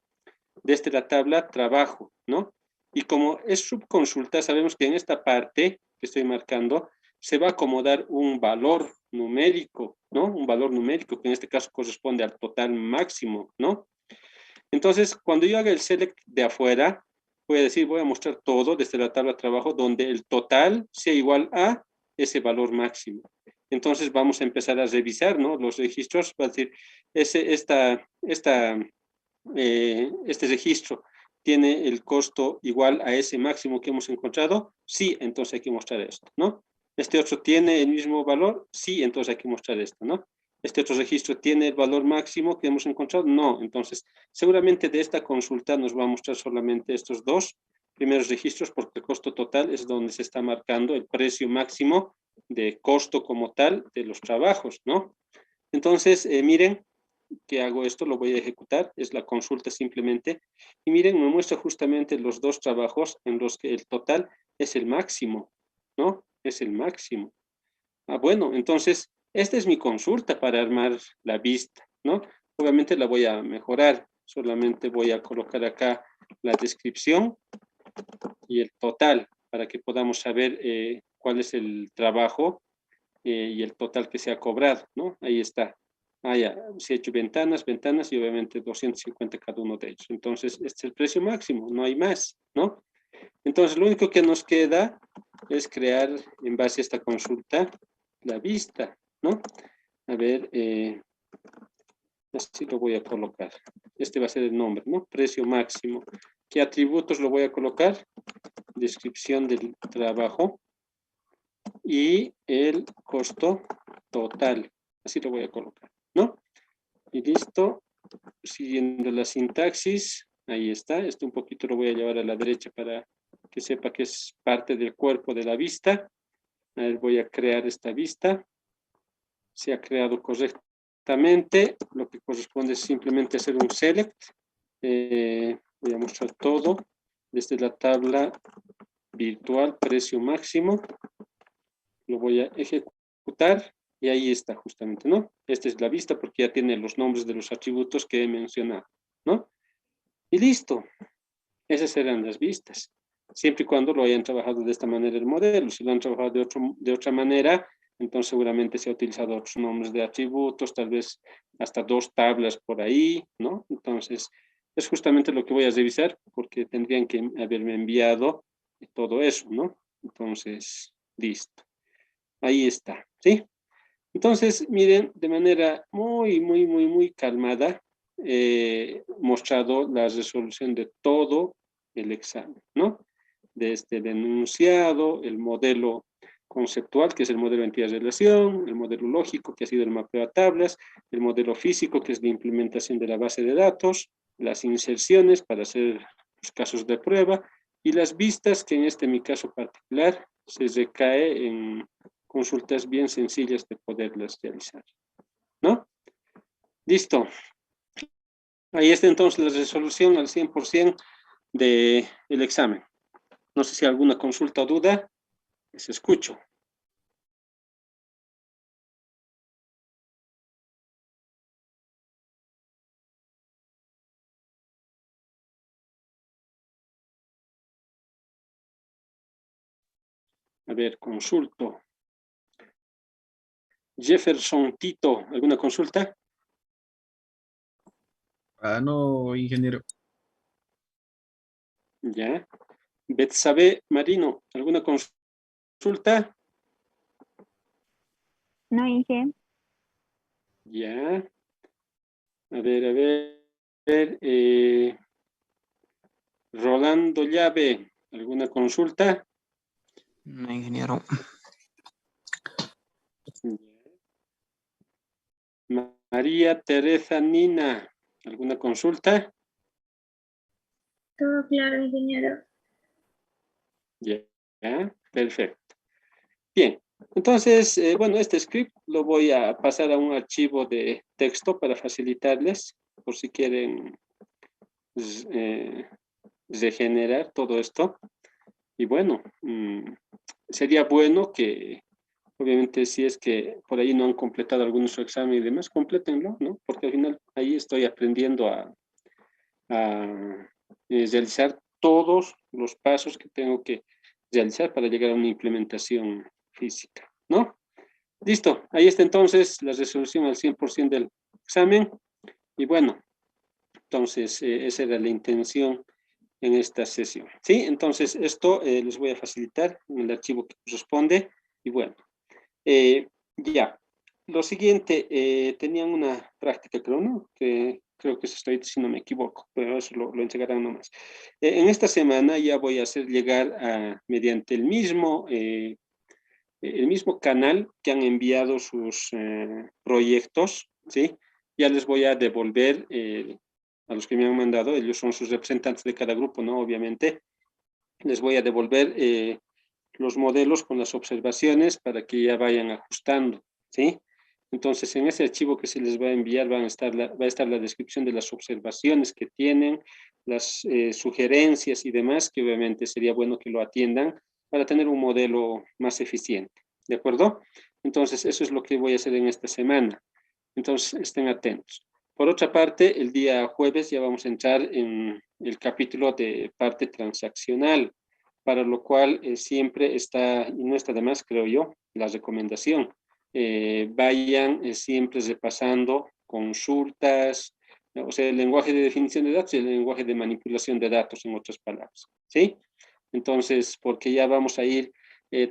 desde la tabla trabajo, ¿no? Y como es subconsulta, sabemos que en esta parte que estoy marcando, se va a acomodar un valor numérico, ¿no? Un valor numérico que en este caso corresponde al total máximo, ¿no? Entonces, cuando yo haga el select de afuera, voy a decir, voy a mostrar todo desde la tabla de trabajo donde el total sea igual a ese valor máximo. Entonces, vamos a empezar a revisar, ¿no? Los registros, va a decir, este registro tiene el costo igual a ese máximo que hemos encontrado. Sí, entonces hay que mostrar esto, ¿no? Este otro tiene el mismo valor. Sí, entonces hay que mostrar esto, ¿no? Este otro registro tiene el valor máximo que hemos encontrado. No, entonces seguramente de esta consulta nos va a mostrar solamente estos dos primeros registros porque el costo total es donde se está marcando el precio máximo de costo como tal de los trabajos, ¿no? Entonces, miren que hago esto, lo voy a ejecutar, es la consulta simplemente. Y miren, me muestra justamente los dos trabajos en los que el total es el máximo, ¿no? Es el máximo. Ah, bueno, entonces, esta es mi consulta para armar la vista, ¿no? Obviamente la voy a mejorar. Solamente voy a colocar acá la descripción y el total para que podamos saber cuál es el trabajo y el total que se ha cobrado, ¿no? Ahí está. Ah, ya, se ha hecho ventanas, ventanas y obviamente 250 cada uno de ellos. Entonces, este es el precio máximo, no hay más, ¿no? Entonces, lo único que nos queda es crear, en base a esta consulta, la vista, ¿no? A ver, así lo voy a colocar. Este va a ser el nombre, ¿no? Precio máximo. ¿Qué atributos lo voy a colocar? Descripción del trabajo y el costo total. Así lo voy a colocar, ¿no? Y listo. Siguiendo la sintaxis, ahí está. Esto un poquito lo voy a llevar a la derecha para que sepa que es parte del cuerpo de la vista. A ver, voy a crear esta vista. Se ha creado correctamente. Lo que corresponde es simplemente hacer un select. Voy a mostrar todo desde la tabla virtual, precio máximo. Lo voy a ejecutar y ahí está justamente, ¿no? Esta es la vista porque ya tiene los nombres de los atributos que he mencionado, ¿no? Y listo. Esas serán las vistas. Siempre y cuando lo hayan trabajado de esta manera el modelo. Si lo han trabajado de otra manera, entonces seguramente se ha utilizado otros nombres de atributos, tal vez hasta 2 tablas por ahí, ¿no? Entonces, es justamente lo que voy a revisar porque tendrían que haberme enviado todo eso, ¿no? Entonces, listo. Ahí está, ¿sí? Entonces, miren, de manera muy calmada, mostrado la resolución de todo el examen, ¿no? Desde el enunciado, el modelo conceptual, que es el modelo de entidad-relación, el modelo lógico, que ha sido el mapeo a tablas, el modelo físico, que es la implementación de la base de datos, las inserciones para hacer los casos de prueba, y las vistas, que en mi caso particular, se recae en consultas bien sencillas de poderlas realizar, ¿no? Listo. Ahí está entonces la resolución al 100% del examen. No sé si hay alguna consulta o duda. Les escucho. A ver, consulto. Jefferson Tito, ¿alguna consulta? Ah, no, ingeniero. Ya. Betsabe Marino, ¿alguna consulta? No, Inge. Ya. A ver. Rolando Llave, ¿alguna consulta? No, ingeniero. María Teresa Nina, ¿alguna consulta? Todo claro, ingeniero. Ya, perfecto. Bien, entonces, bueno, este script lo voy a pasar a un archivo de texto para facilitarles, por si quieren regenerar todo esto. Y bueno, sería bueno que, obviamente, si es que por ahí no han completado algún su examen y demás, complétenlo, ¿no? Porque al final ahí estoy aprendiendo a realizar todos los pasos que tengo que realizar para llegar a una implementación física, ¿no? Listo, ahí está entonces la resolución al 100% del examen. Y bueno, entonces esa era la intención en esta sesión. ¿Sí? Entonces esto les voy a facilitar en el archivo que corresponde. Y bueno, ya. Lo siguiente, tenían una práctica, creo, ¿no? Que creo que eso estoy, si no me equivoco, pero eso lo entregarán nomás. En esta semana ya voy a hacer llegar mediante el mismo canal que han enviado sus proyectos, ¿sí? Ya les voy a devolver a los que me han mandado, ellos son sus representantes de cada grupo, ¿no? Obviamente, les voy a devolver los modelos con las observaciones para que ya vayan ajustando, ¿sí? Entonces, en ese archivo que se les va a enviar va a estar la descripción de las observaciones que tienen, las sugerencias y demás, que obviamente sería bueno que lo atiendan para tener un modelo más eficiente, ¿de acuerdo? Entonces, eso es lo que voy a hacer en esta semana. Entonces, estén atentos. Por otra parte, el día jueves ya vamos a entrar en el capítulo de parte transaccional, para lo cual siempre está, y no está de más, creo yo, la recomendación. Vayan siempre repasando consultas, o sea, el lenguaje de definición de datos y el lenguaje de manipulación de datos, en otras palabras, ¿sí? Entonces, porque ya vamos a ir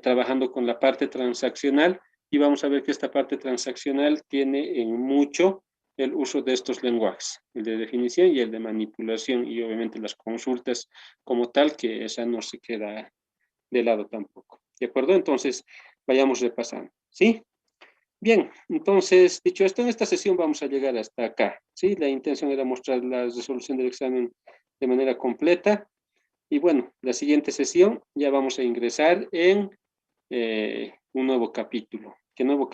trabajando con la parte transaccional y vamos a ver que esta parte transaccional tiene en mucho el uso de estos lenguajes, el de definición y el de manipulación, y obviamente las consultas como tal, que esa no se queda de lado tampoco. ¿De acuerdo? Entonces, vayamos repasando, ¿sí? Bien, entonces, dicho esto, en esta sesión vamos a llegar hasta acá, ¿sí? La intención era mostrar la resolución del examen de manera completa, y bueno, la siguiente sesión ya vamos a ingresar en un nuevo capítulo. ¿Qué nuevo